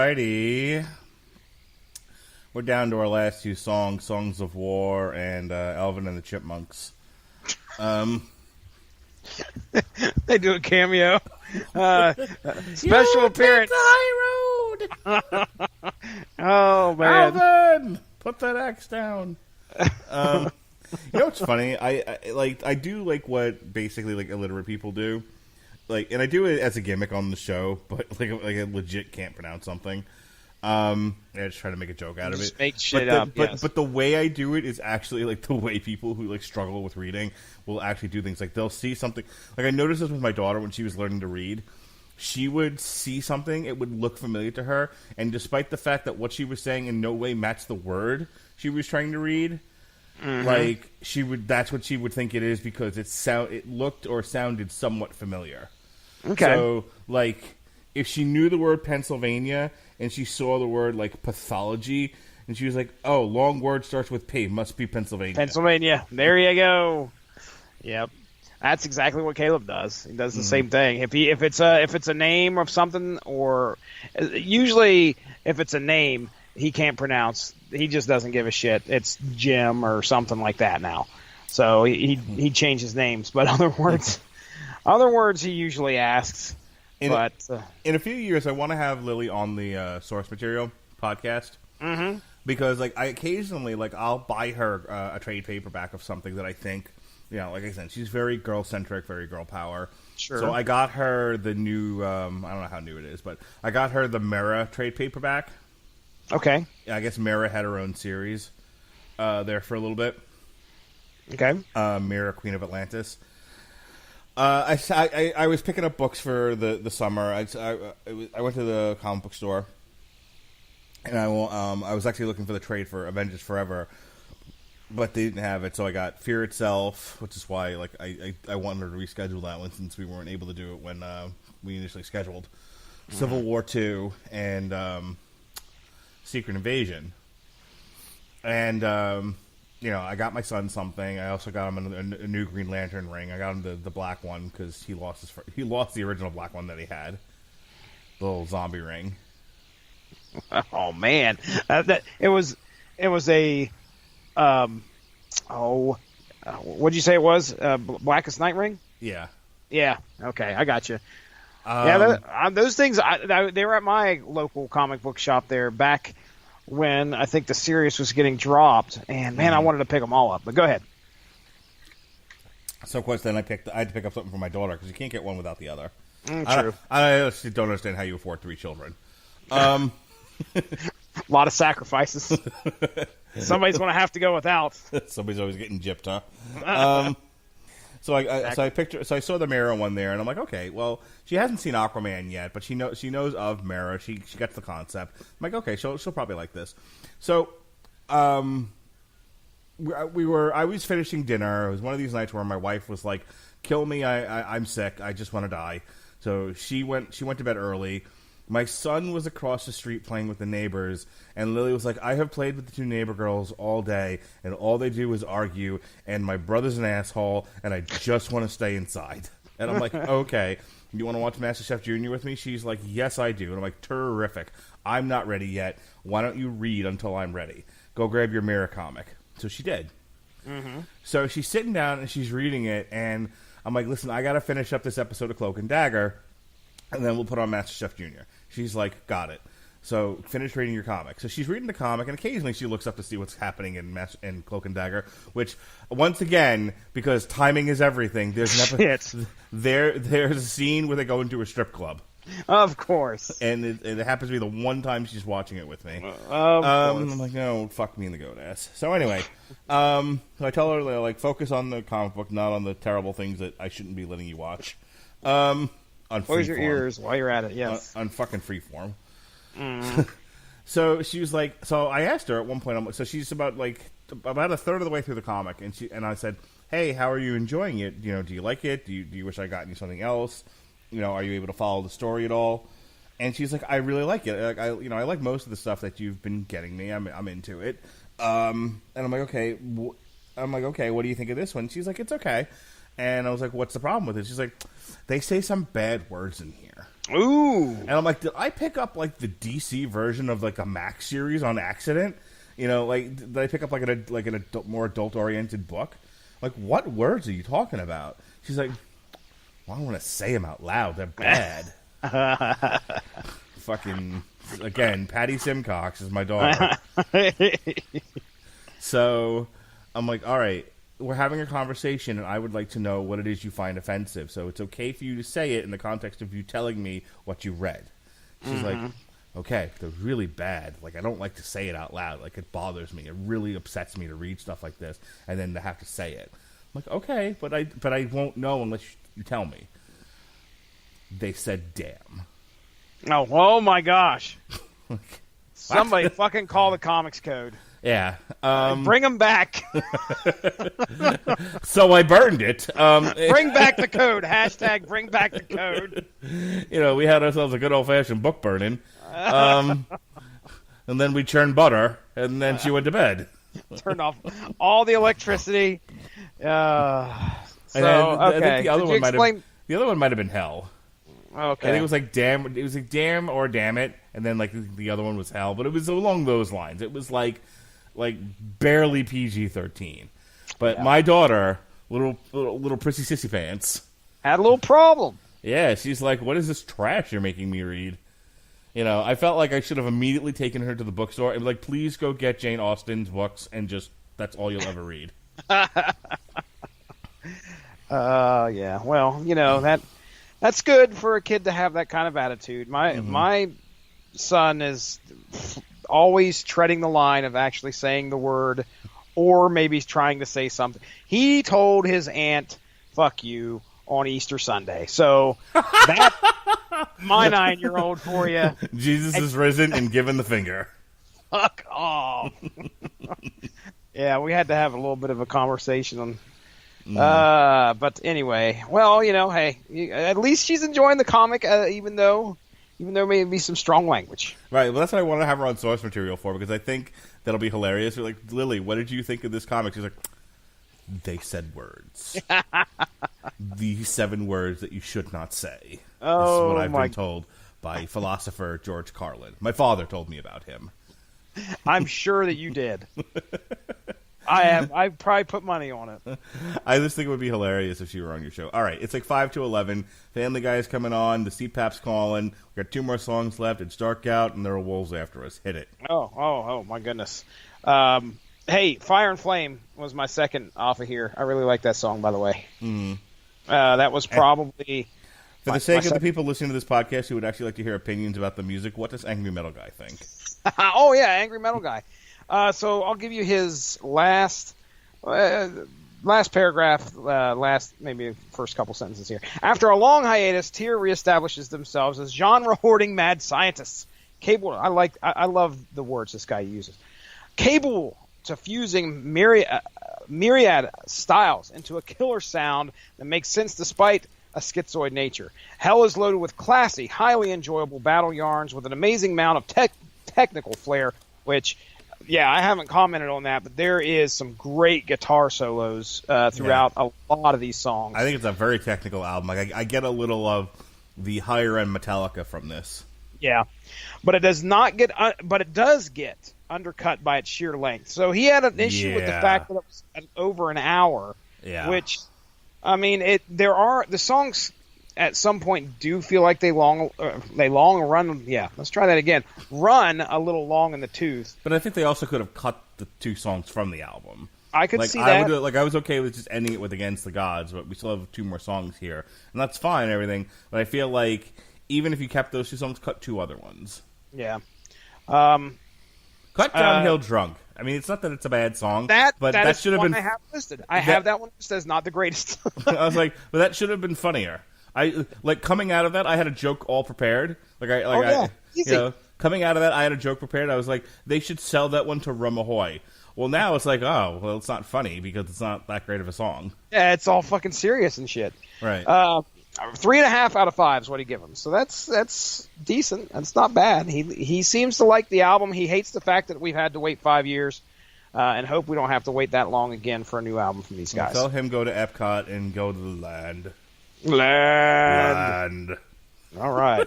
Alrighty. We're down to our last two songs, Songs of War and Alvin and the Chipmunks. They do a cameo. Special appearance. High road. Oh, man. Alvin, put that axe down. You know what's funny? I do like what basically like illiterate people do, like, and I do it as a gimmick on the show, but like I legit can't pronounce something. I just try to make a joke out of it. Make shit up. But the way I do it is actually like the way people who like struggle with reading will actually do things. Like they'll see something. Like I noticed this with my daughter when she was learning to read. She would see something, it would look familiar to her, and despite the fact that what she was saying in no way matched the word she was trying to read, like that's what she would think it is because it looked or sounded somewhat familiar. Okay. So like if she knew the word Pennsylvania and she saw the word like pathology and she was like, "Oh, long word starts with P, must be Pennsylvania." Pennsylvania. There you go. Yep. That's exactly what Caleb does. He does the same thing. If it's a name of something, or usually if it's a name he can't pronounce, he just doesn't give a shit. It's Jim or something like that now. So he changes names, but other words he usually asks. In a few years, I want to have Lily on the Source Material podcast. Mm-hmm. Because like I occasionally like I'll buy her a trade paperback of something that I think. You know, like I said, she's very girl-centric, very girl power. Sure. So I got her the new, I don't know how new it is, but I got her the Mera trade paperback. Okay. I guess Mera had her own series there for a little bit. Okay. Mera, Queen of Atlantis. I was picking up books for the summer. I went to the comic book store, and I was actually looking for the trade for Avengers Forever. But they didn't have it, so I got Fear Itself, which is why like I wanted to reschedule that one since we weren't able to do it when we initially scheduled. Civil War 2 and Secret Invasion. And, I got my son something. I also got him a new Green Lantern ring. I got him the black one because he lost the original black one that he had. The little zombie ring. Oh, man. It was a... what'd you say it was? Blackest Night Ring? Yeah. Yeah. Okay, I got you. Those things. They were at my local comic book shop there back when I think the series was getting dropped, and man, I wanted to pick them all up. But go ahead. So, of course, then I had to pick up something for my daughter because you can't get one without the other. True. I honestly don't understand how you afford 3 children. A lot of sacrifices. Somebody's going to have to go without. Somebody's always getting gypped, huh? So I picked her. So I saw the Mera one there, and I'm like, okay, well, she hasn't seen Aquaman yet, but she knows of Mera. She gets the concept. I'm like, okay, she'll probably like this. So, I was finishing dinner. It was one of these nights where my wife was like, "Kill me, I'm sick. I just want to die." So she went to bed early. My son was across the street playing with the neighbors, and Lily was like, "I have played with the 2 neighbor girls all day, and all they do is argue, and my brother's an asshole, and I just want to stay inside." And I'm like, "Okay, you want to watch MasterChef Junior with me?" She's like, "Yes, I do." And I'm like, "Terrific. I'm not ready yet. Why don't you read until I'm ready? Go grab your Mera comic." So she did. Mm-hmm. So she's sitting down, and she's reading it, and I'm like, "Listen, I got to finish up this episode of Cloak and Dagger, and then we'll put on MasterChef Junior." She's like, "Got it." So finish reading your comic. So she's reading the comic, and occasionally she looks up to see what's happening in Cloak and Dagger. Which, once again, because timing is everything, there's there's a scene where they go into a strip club. Of course. And it happens to be the one time she's watching it with me. Of course. I'm like, no, fuck me in the goat ass. So anyway, so I tell her like focus on the comic book, not on the terrible things that I shouldn't be letting you watch. Close your ears while you're at it, yes. On fucking Freeform. So she was like, so I asked her at one point, so she's about a third of the way through the comic, and I said, "Hey, how are you enjoying it? Do you like it? Do you wish I got you something else? Are you able to follow the story at all?" And she's like, "I really like it. I like most of the stuff that you've been getting me. I'm into it." And I'm like, okay. What do you think of this one? She's like, "It's okay." And I was like, "What's the problem with it?" She's like, "They say some bad words in here." Ooh. And I'm like, did I pick up like the DC version of like a Max series on accident? You know, like did I pick up more adult oriented book? Like, what words are you talking about? She's like, well, I don't want to say them out loud. They're bad. Fucking again, Patty Simcox is my daughter. So I'm like, all right, we're having a conversation, and I would like to know what it is you find offensive. So it's okay for you to say it in the context of you telling me what you read. She's like, okay, they're really bad. Like, I don't like to say it out loud. Like, it bothers me. It really upsets me to read stuff like this, and then to have to say it. I'm like, okay, but I won't know unless you tell me. They said, damn. Oh my gosh. Somebody fucking call the Comics Code. Yeah. Bring them back. So I burned it. Bring back the code. Hashtag bring back the code. You know, we had ourselves a good old-fashioned book burning. And then we churned butter, and then she went to bed. Turned off all the electricity. I think the other one might have been hell. Okay. I think it was like damn. It was like damn or damn it, and then like the other one was hell. But it was along those lines. It was like barely PG-13. But my daughter, little prissy sissy pants, had a little problem. Yeah, she's like, "What is this trash you're making me read?" You know, I felt like I should have immediately taken her to the bookstore and be like, "Please go get Jane Austen's books, and just that's all you'll ever read." Yeah. Well, you know that's good for a kid to have that kind of attitude. My son is always treading the line of actually saying the word, or maybe he's trying to say something. He told his aunt, "Fuck you," on Easter Sunday. So that my 9-year-old for you. Jesus is risen and given the finger. Fuck off. Yeah, we had to have a little bit of a conversation on. But anyway, well, you know, hey, at least she's enjoying the comic, even though there may be some strong language. Right. Well, that's what I want to have her on source material for, because I think that'll be hilarious. We're like, Lily, what did you think of this comic? She's like, they said words. The 7 words that you should not say. Oh, this is what I've been told by philosopher George Carlin. My father told me about him. I'm sure that you did. I probably put money on it. I just think it would be hilarious if she were on your show. All right, it's like 5 to 11. Family Guy is coming on. The CPAP's calling. We got 2 more songs left. It's dark out, and there are wolves after us. Hit it. Oh, my goodness. Hey, Fire and Flame was my second off of here. I really like that song, by the way. That was probably... For the sake of the people listening to this podcast who would actually like to hear opinions about the music, what does Angry Metal Guy think? Oh, yeah, Angry Metal Guy. So I'll give you his last paragraph, maybe first couple sentences here. After a long hiatus, Tyr reestablishes themselves as genre-hoarding mad scientists. I love the words this guy uses. Capable to fusing myriad styles into a killer sound that makes sense despite a schizoid nature. Hell is loaded with classy, highly enjoyable battle yarns with an amazing amount of technical flair, which... Yeah, I haven't commented on that, but there is some great guitar solos throughout a lot of these songs. I think it's a very technical album. Like I get a little of the higher end Metallica from this. Yeah, but it does not get. But it does get undercut by its sheer length. So he had an issue with the fact that it was over an hour. Yeah. Which, I mean, the songs at some point do feel like they long run. Yeah, let's try that again. Run a little long in the tooth. But I think they also could have cut the 2 songs from the album. I could see that. I was okay with just ending it with Against the Gods, but we still have 2 more songs here, and that's fine and everything. But I feel like even if you kept those 2 songs, cut 2 other ones. Yeah. Cut Downhill Drunk. I mean, it's not that it's a bad song, but that should have been. I have listed. I have that one listed as not the greatest. I was like, but that should have been funnier. Coming out of that, I had a joke all prepared. Coming out of that, I had a joke prepared. I was like, they should sell that one to Rum Ahoy. Well, now it's like, oh, well, it's not funny because it's not that great of a song. Yeah, it's all fucking serious and shit. Right. 3.5 out of 5 is what he give him. So that's decent. That's not bad. He seems to like the album. He hates the fact that we've had to wait 5 years, and hope we don't have to wait that long again for a new album from these guys. Tell him go to Epcot and go to the land. All right.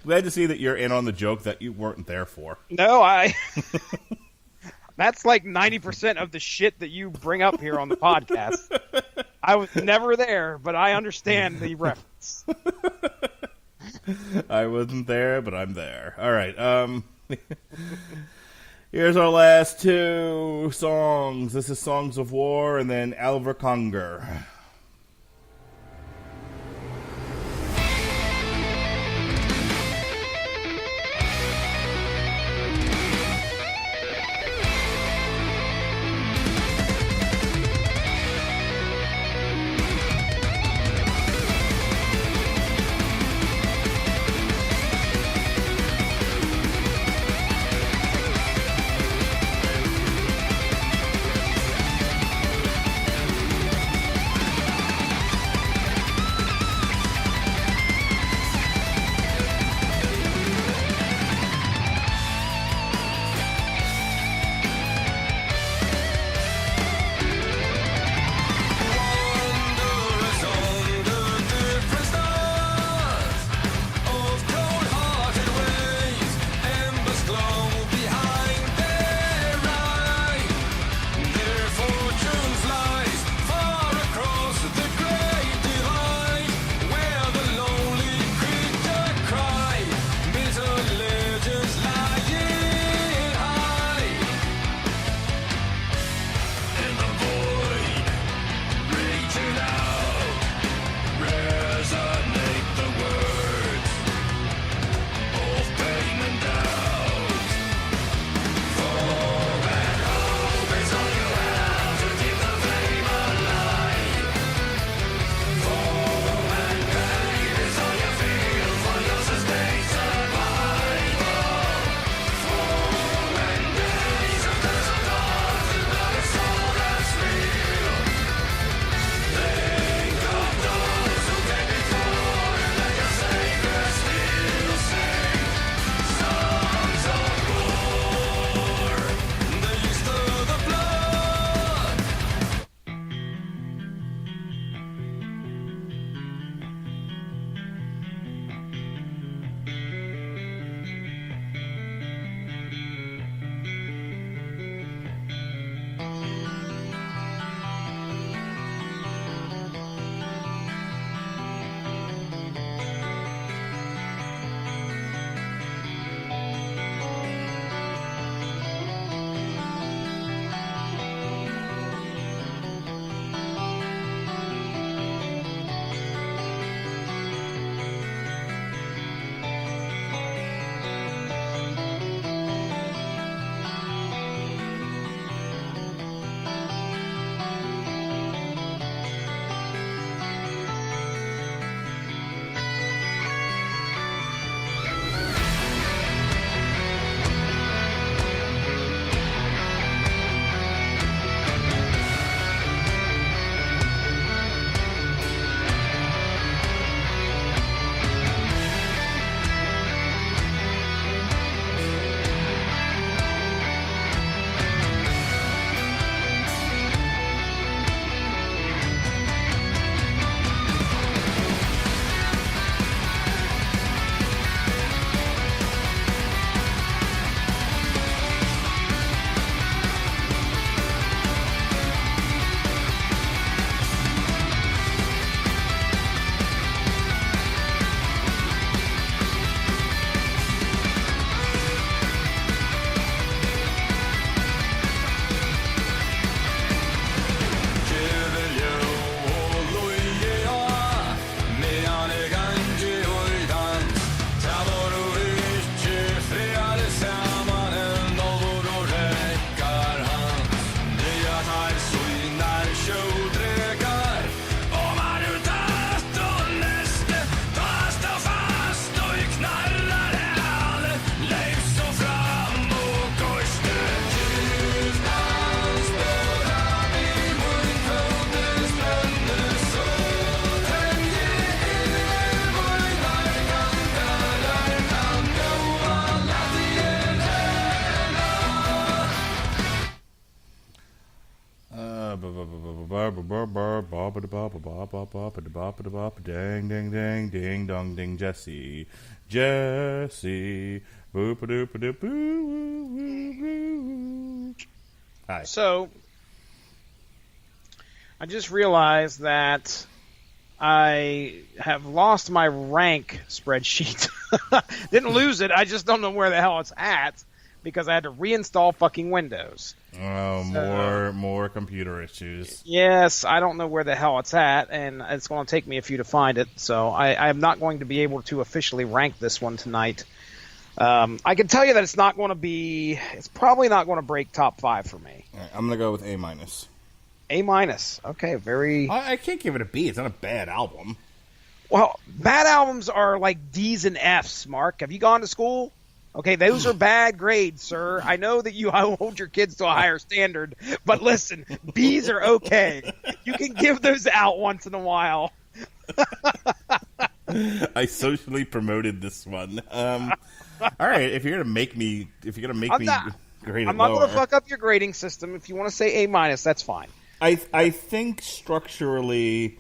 Glad to see that you're in on the joke that you weren't there for. No, I. That's like 90% of the shit that you bring up here on the podcast. I was never there, but I understand the reference. I wasn't there, but I'm there. All right. Here's our last two songs. This is Songs of War and then Alverconger. Dang, ding, ding, ding, dong, ding, Jesse. Jesse. Boop-a-doop-a-doop-boo. Hi. So, I just realized that I have lost my rank spreadsheet. Didn't lose it. I just don't know where the hell it's at because I had to reinstall fucking Windows. Oh, more computer issues. Yes, I don't know where the hell it's at, and it's going to take me a few to find it. So I am not going to be able to officially rank this one tonight. I can tell you that it's probably not going to break top 5 for me. All right, I'm going to go with A-. A-. Okay, very... I can't give it a B. It's not a bad album. Well, bad albums are like D's and F's, Mark. Have you gone to school? Okay, those are bad grades, sir. I know that you hold your kids to a higher standard, but listen, B's are okay. You can give those out once in a while. I socially promoted this one. All right, if you're gonna make me grade it I'm not lower, going to fuck up your grading system. If you want to say A-, that's fine. I think structurally,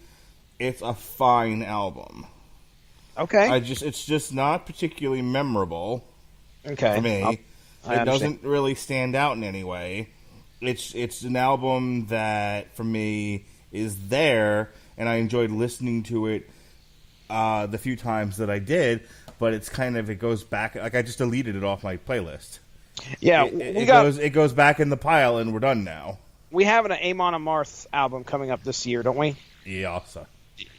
it's a fine album. Okay. It's just not particularly memorable Okay. for me. I It understand. doesn't really stand out in any way. It's an album that for me is there, and I enjoyed listening to it the few times that I did. But it's it goes back. Like I just deleted it off my playlist. Yeah, It goes back in the pile, and we're done now. we have an Amon Amarth album coming up this year, don't we? Yeah, so.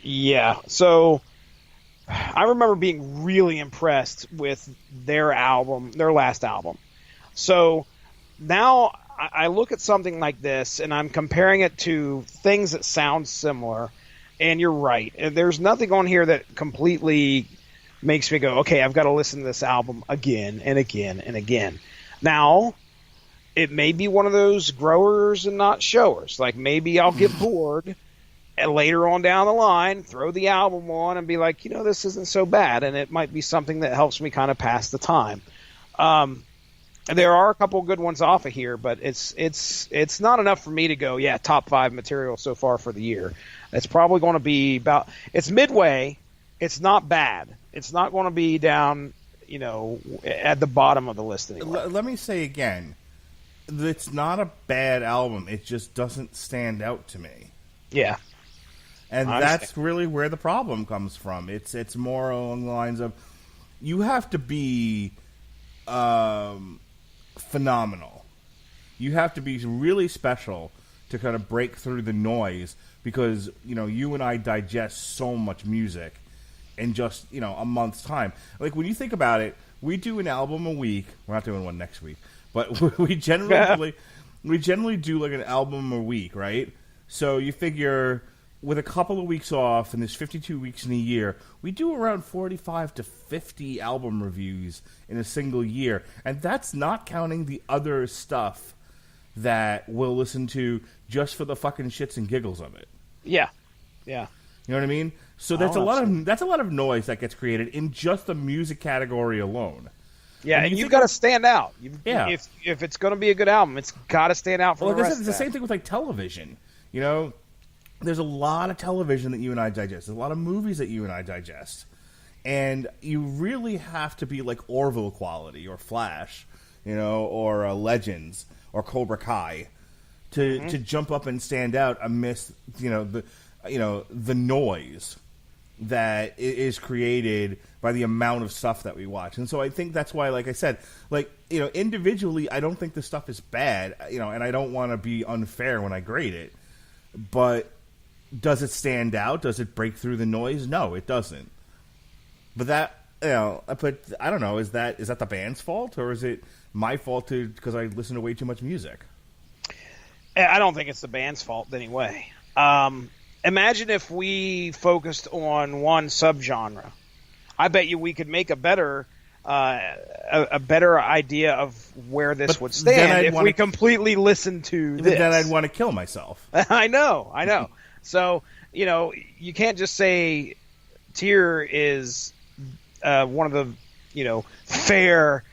Yeah. So I remember being really impressed with their last album. So now I look at something like this and I'm comparing it to things that sound similar, and you're right. There's nothing on here that completely makes me go, okay, I've got to listen to this album again and again and again. Now, it may be one of those growers and not showers. Like maybe I'll get bored and later on down the line, throw the album on and be like, this isn't so bad. And it might be something that helps me kind of pass the time. There are a couple good ones off of here, but it's not enough for me to go, yeah, top 5 material so far for the year. It's probably going to be it's midway. It's not bad. It's not going to be down, at the bottom of the list anymore. Let me say again, it's not a bad album. It just doesn't stand out to me. Yeah. And that's really where the problem comes from. It's more along the lines of you have to be phenomenal. You have to be really special to kind of break through the noise because, you and I digest so much music in just, a month's time. Like, when you think about it, we do an album a week. We're not doing one next week. But we generally do, like, an album a week, right? So you figure with a couple of weeks off, and there's 52 weeks in a year, we do around 45 to 50 album reviews in a single year. And that's not counting the other stuff that we'll listen to just for the fucking shits and giggles of it. Yeah. Yeah. You know what I mean? So that's a lot of noise that gets created in just the music category alone. Yeah, and you've got to stand out. Yeah. If it's going to be a good album, it's got to stand out from the rest. It's the same thing with like television. There's a lot of television that you and I digest. There's a lot of movies that you and I digest. And you really have to be like Orville quality or Flash, or Legends or Cobra Kai to jump up and stand out amidst, the noise that is created by the amount of stuff that we watch. And so I think that's why, like I said, individually, I don't think this stuff is bad, and I don't want to be unfair when I grade it. But does it stand out? Does it break through the noise? No, it doesn't. But but I don't know, is that the band's fault, or is it my fault because I listen to way too much music? I don't think it's the band's fault anyway. Imagine if we focused on one subgenre. I bet you we could make a better idea of where this would stand if we completely listened to this. Then I'd want to kill myself. I know. So, you can't just say Tyr is one of the, fair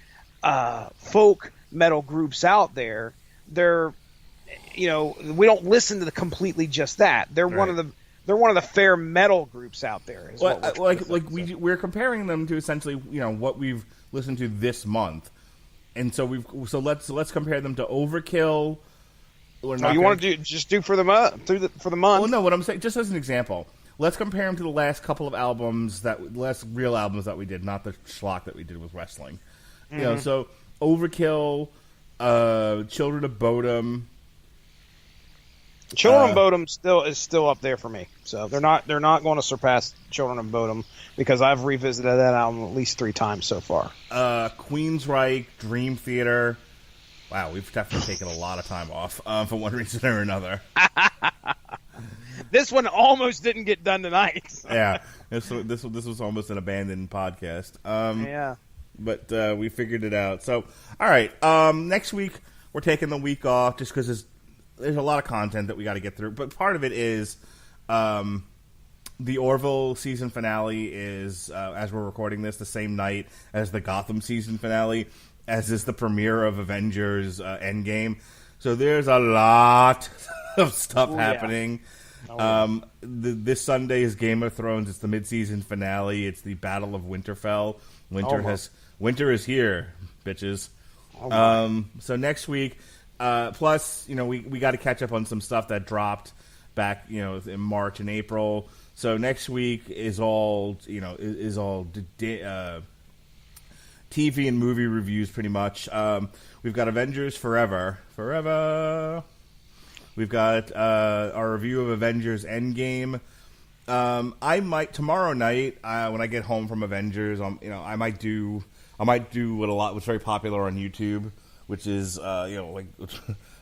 folk metal groups out there. They're we don't listen to the completely just that. They're one of the fair metal groups out there. Is Well, what we're we're comparing them to essentially what we've listened to this month, and so let's compare them to Overkill. you want to do for the month? Well, no. What I'm saying, just as an example, let's compare them to the last couple of albums last real albums that we did, not the schlock that we did with wrestling. Mm-hmm. So Overkill, Children of Bodom. Children of Bodom is still up there for me. So they're not going to surpass Children of Bodom because I've revisited that album at least 3 times so far. Queensryche, Dream Theater. Wow, we've definitely taken a lot of time off for one reason or another. This one almost didn't get done tonight. Yeah, this was almost an abandoned podcast. Yeah, but we figured it out. So, all right, next week we're taking the week off just because there's a lot of content that we got to get through. But part of it is the Orville season finale is, as we're recording this, the same night as the Gotham season finale, as is the premiere of Avengers Endgame. So there's a lot of stuff happening. This Sunday is Game of Thrones. It's the mid-season finale. It's the Battle of Winterfell. Winter is here, bitches. So next week, plus we got to catch up on some stuff that dropped back in March and April. So next week is all TV and movie reviews pretty much. We've got Avengers Forever. We've got our review of Avengers Endgame. I might tomorrow night when I get home from Avengers. I might do what's very popular on YouTube, which is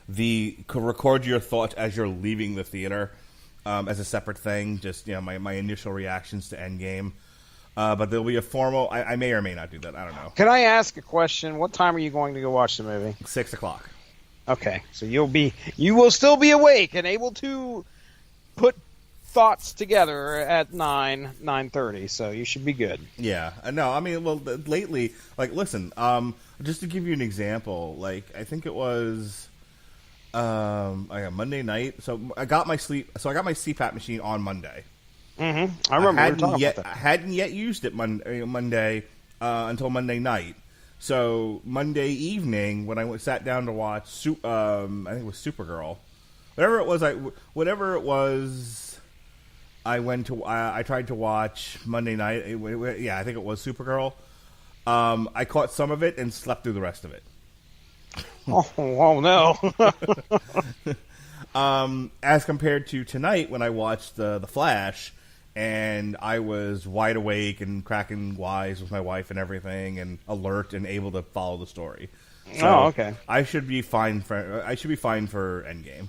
the record your thoughts as you're leaving the theater as a separate thing. Just my initial reactions to Endgame. But there'll be a formal. I may or may not do that. I don't know. Can I ask a question? What time are you going to go watch the movie? 6:00. Okay, so you will still be awake and able to put thoughts together at 9:30. So you should be good. Yeah, no, I mean, well, lately, listen, just to give you an example, I think it was, Monday night. So I got my CPAP machine on Monday. Mm-hmm. I remember we were talking about that. I hadn't yet used it Monday until Monday night. So Monday evening, when I sat down to watch, I think it was Supergirl, whatever it was, I tried to watch Monday night. I think it was Supergirl. I caught some of it and slept through the rest of it. Oh no! As compared to tonight when I watched the Flash. And I was wide awake and cracking wise with my wife and everything, and alert and able to follow the story. So okay. I should be fine for Endgame,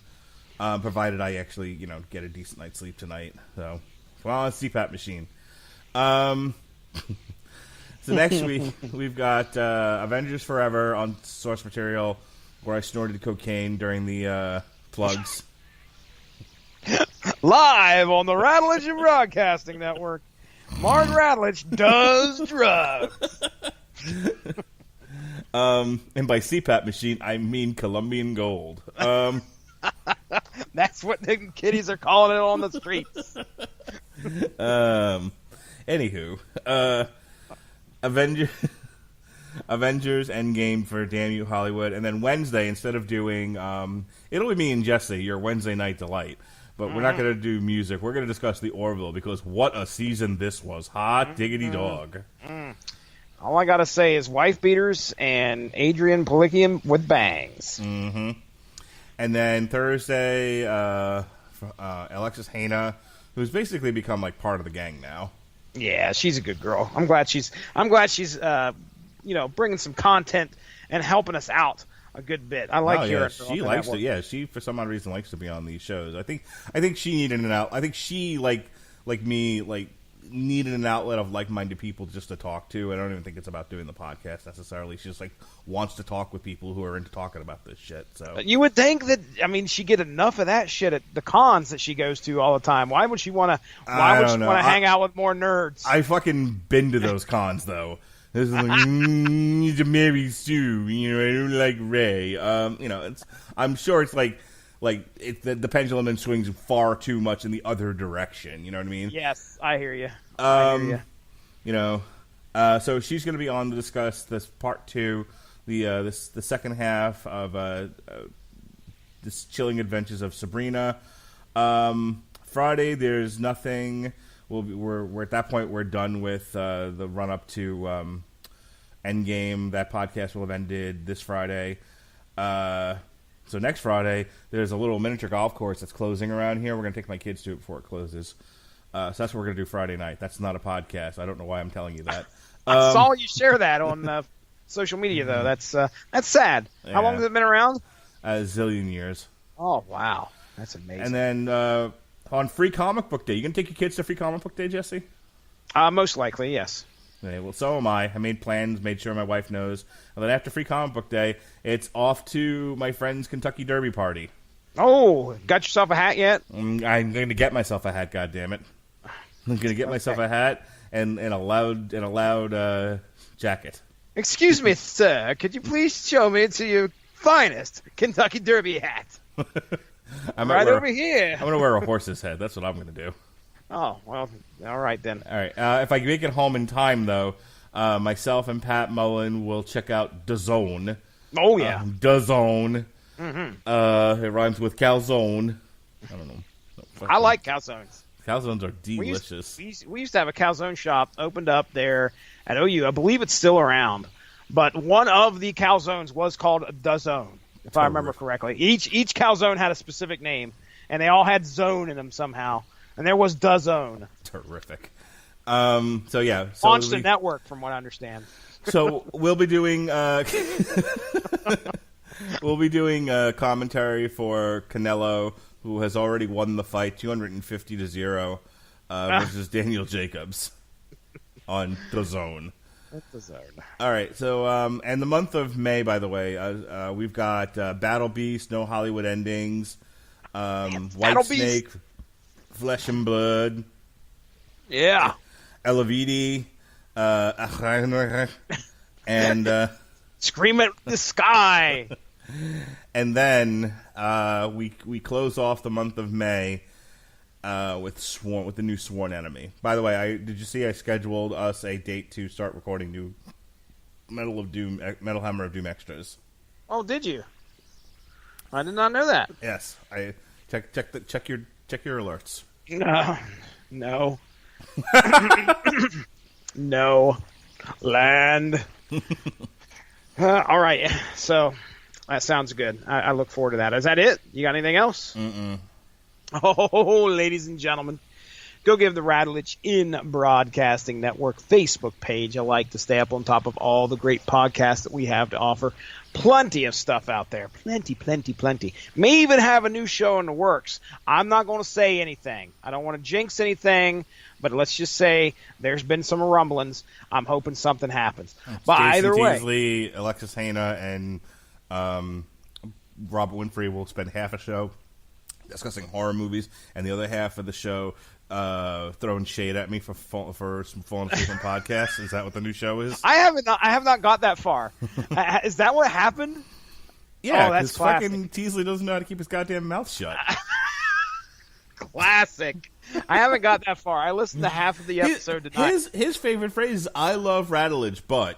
provided I actually get a decent night's sleep tonight. So, on CPAP machine. So next week we've got Avengers Forever on Source Material, where I snorted cocaine during the plugs. Live on the Rattledge and Broadcasting Network, Mark Rattledge does drugs. And by CPAP machine, I mean Colombian gold. That's what the kiddies are calling it on the streets. Anywho, Avengers Endgame for Damn You Hollywood, and then Wednesday, instead of doing, it'll be me and Jesse, your Wednesday night delight. But we're not going to do music. We're going to discuss the Orville, because what a season this was. Hot diggity dog. All I got to say is wife beaters and Adrian Palikian with bangs. Mm-hmm. And then Thursday, Alexis Hana, who's basically become part of the gang now. Yeah, she's a good girl. I'm glad she's bringing some content and helping us out a good bit. I like hearing her. She likes to. Yeah, she for some odd reason likes to be on these shows. I think she needed an out. I think she like me needed an outlet of like-minded people just to talk to. I don't even think it's about doing the podcast necessarily. She just wants to talk with people who are into talking about this shit. So you would think that she get enough of that shit at the cons that she goes to all the time. Why would she want to? Why would she want to hang out with more nerds? I fucking been to those cons though. This is need to marry Sue. I don't like Ray. I'm sure it's the pendulum then swings far too much in the other direction. You know what I mean? Yes, I hear you. So she's going to be on to discuss this part 2, the second half of this chilling adventures of Sabrina. Friday, there's nothing. We're at that point. We're done with the run up to Endgame. That podcast will have ended this Friday. So next Friday, there's a little miniature golf course that's closing around here. We're going to take my kids to it before it closes. So that's what we're going to do Friday night. That's not a podcast. I don't know why I'm telling you that. I saw you share that on social media, though. That's sad. Yeah. How long has it been around? A zillion years. Oh, wow. That's amazing. And then on Free Comic Book Day, you going to take your kids to Free Comic Book Day, Jesse? Most likely, yes. Okay, well, so am I. I made plans, made sure my wife knows. And then after Free Comic Book Day, it's off to my friend's Kentucky Derby party. Oh, got yourself a hat yet? I'm going to get myself a hat, goddammit. I'm going to get myself a hat and a loud jacket. Excuse me, sir. Could you please show me to your finest Kentucky Derby hat? Right over here. I'm going to wear a horse's head. That's what I'm going to do. Oh, well, all right then. All right. If I make it home in time, though, myself and Pat Mullen will check out DAZN. Oh, yeah. DAZN. Mm-hmm. It rhymes with calzone. I don't know. I like calzones. Calzones are delicious. We used to have a calzone shop opened up there at OU. I believe it's still around. But one of the calzones was called DAZN, if I remember correctly. Each calzone had a specific name, and they all had zone in them somehow. And there was DAZN. Terrific. So yeah, launched a network, from what I understand. So we'll be doing commentary for Canelo, who has already won the fight 250-0 versus Daniel Jacobs on DAZN. All right. So and the month of May, by the way, we've got Battle Beast, No Hollywood Endings, White Snake. Flesh and Blood. Yeah. Elavidi. And Scream at the Sky. And then we close off the month of May with the new Sworn Enemy. By the way, did you see I scheduled us a date to start recording new Metal Hammer of Doom extras? Oh, did you? I did not know that. Yes, I check your alerts. No. No. Land. All right. So that sounds good. I look forward to that. Is that it? You got anything else? Mm-mm. Oh, ladies and gentlemen, go give the Radulich in Broadcasting Network Facebook page a like to stay up on top of all the great podcasts that we have to offer. Plenty of stuff out there. Plenty. May even have a new show in the works. I'm not going to say anything. I don't want to jinx anything, but let's just say there's been some rumblings. I'm hoping something happens. But Jason either way. Teasley, Alexis Hana, and Robert Winfrey will spend half a show discussing horror movies, and the other half of the show throwing shade at me for falling asleep on podcasts. Is that what the new show is? I have not got that far. Is that what happened? Yeah, that's fucking Teasley doesn't know how to keep his goddamn mouth shut. Classic. I haven't got that far. I listened to half of the episode tonight. His favorite phrase is "I love Radulich, but."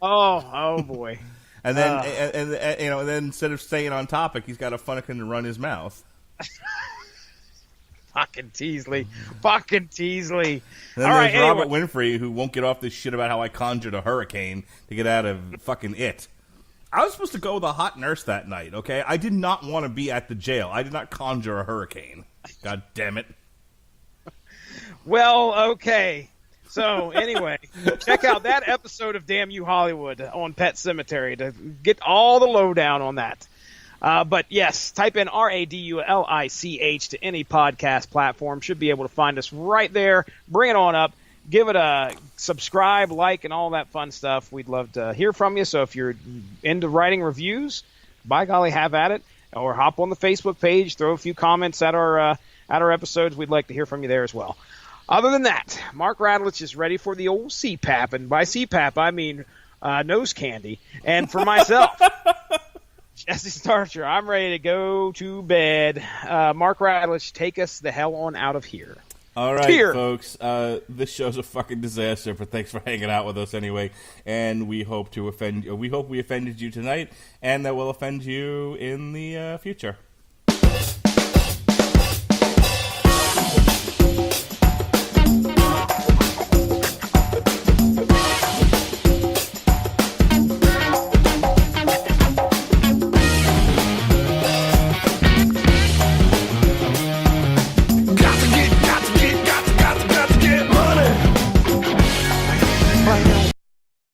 Oh boy. And then and then instead of staying on topic, he's got a funnikin to run his mouth. Fucking Teasley. And then all right, there's Robert Winfrey, who won't get off this shit about how I conjured a hurricane to get out of fucking it. I was supposed to go with a hot nurse that night, okay? I did not want to be at the jail. I did not conjure a hurricane. God damn it. Well, okay. So, anyway, check out that episode of Damn You Hollywood on Pet Cemetery to get all the lowdown on that. But yes, type in RADULICH to any podcast platform. Should be able to find us right there. Bring it on up. Give it a subscribe, like, and all that fun stuff. We'd love to hear from you. So if you're into writing reviews, by golly, have at it. Or hop on the Facebook page, throw a few comments at our episodes. We'd like to hear from you there as well. Other than that, Mark Radulich is ready for the old CPAP. And by CPAP, I mean nose candy. And for myself... Jesse Starcher, I'm ready to go to bed. Mark Radlich, take us the hell on out of here. All right, Here. folks. This show's a fucking disaster, but thanks for hanging out with us anyway. And we hope we offended you tonight, and that we'll offend you in the future.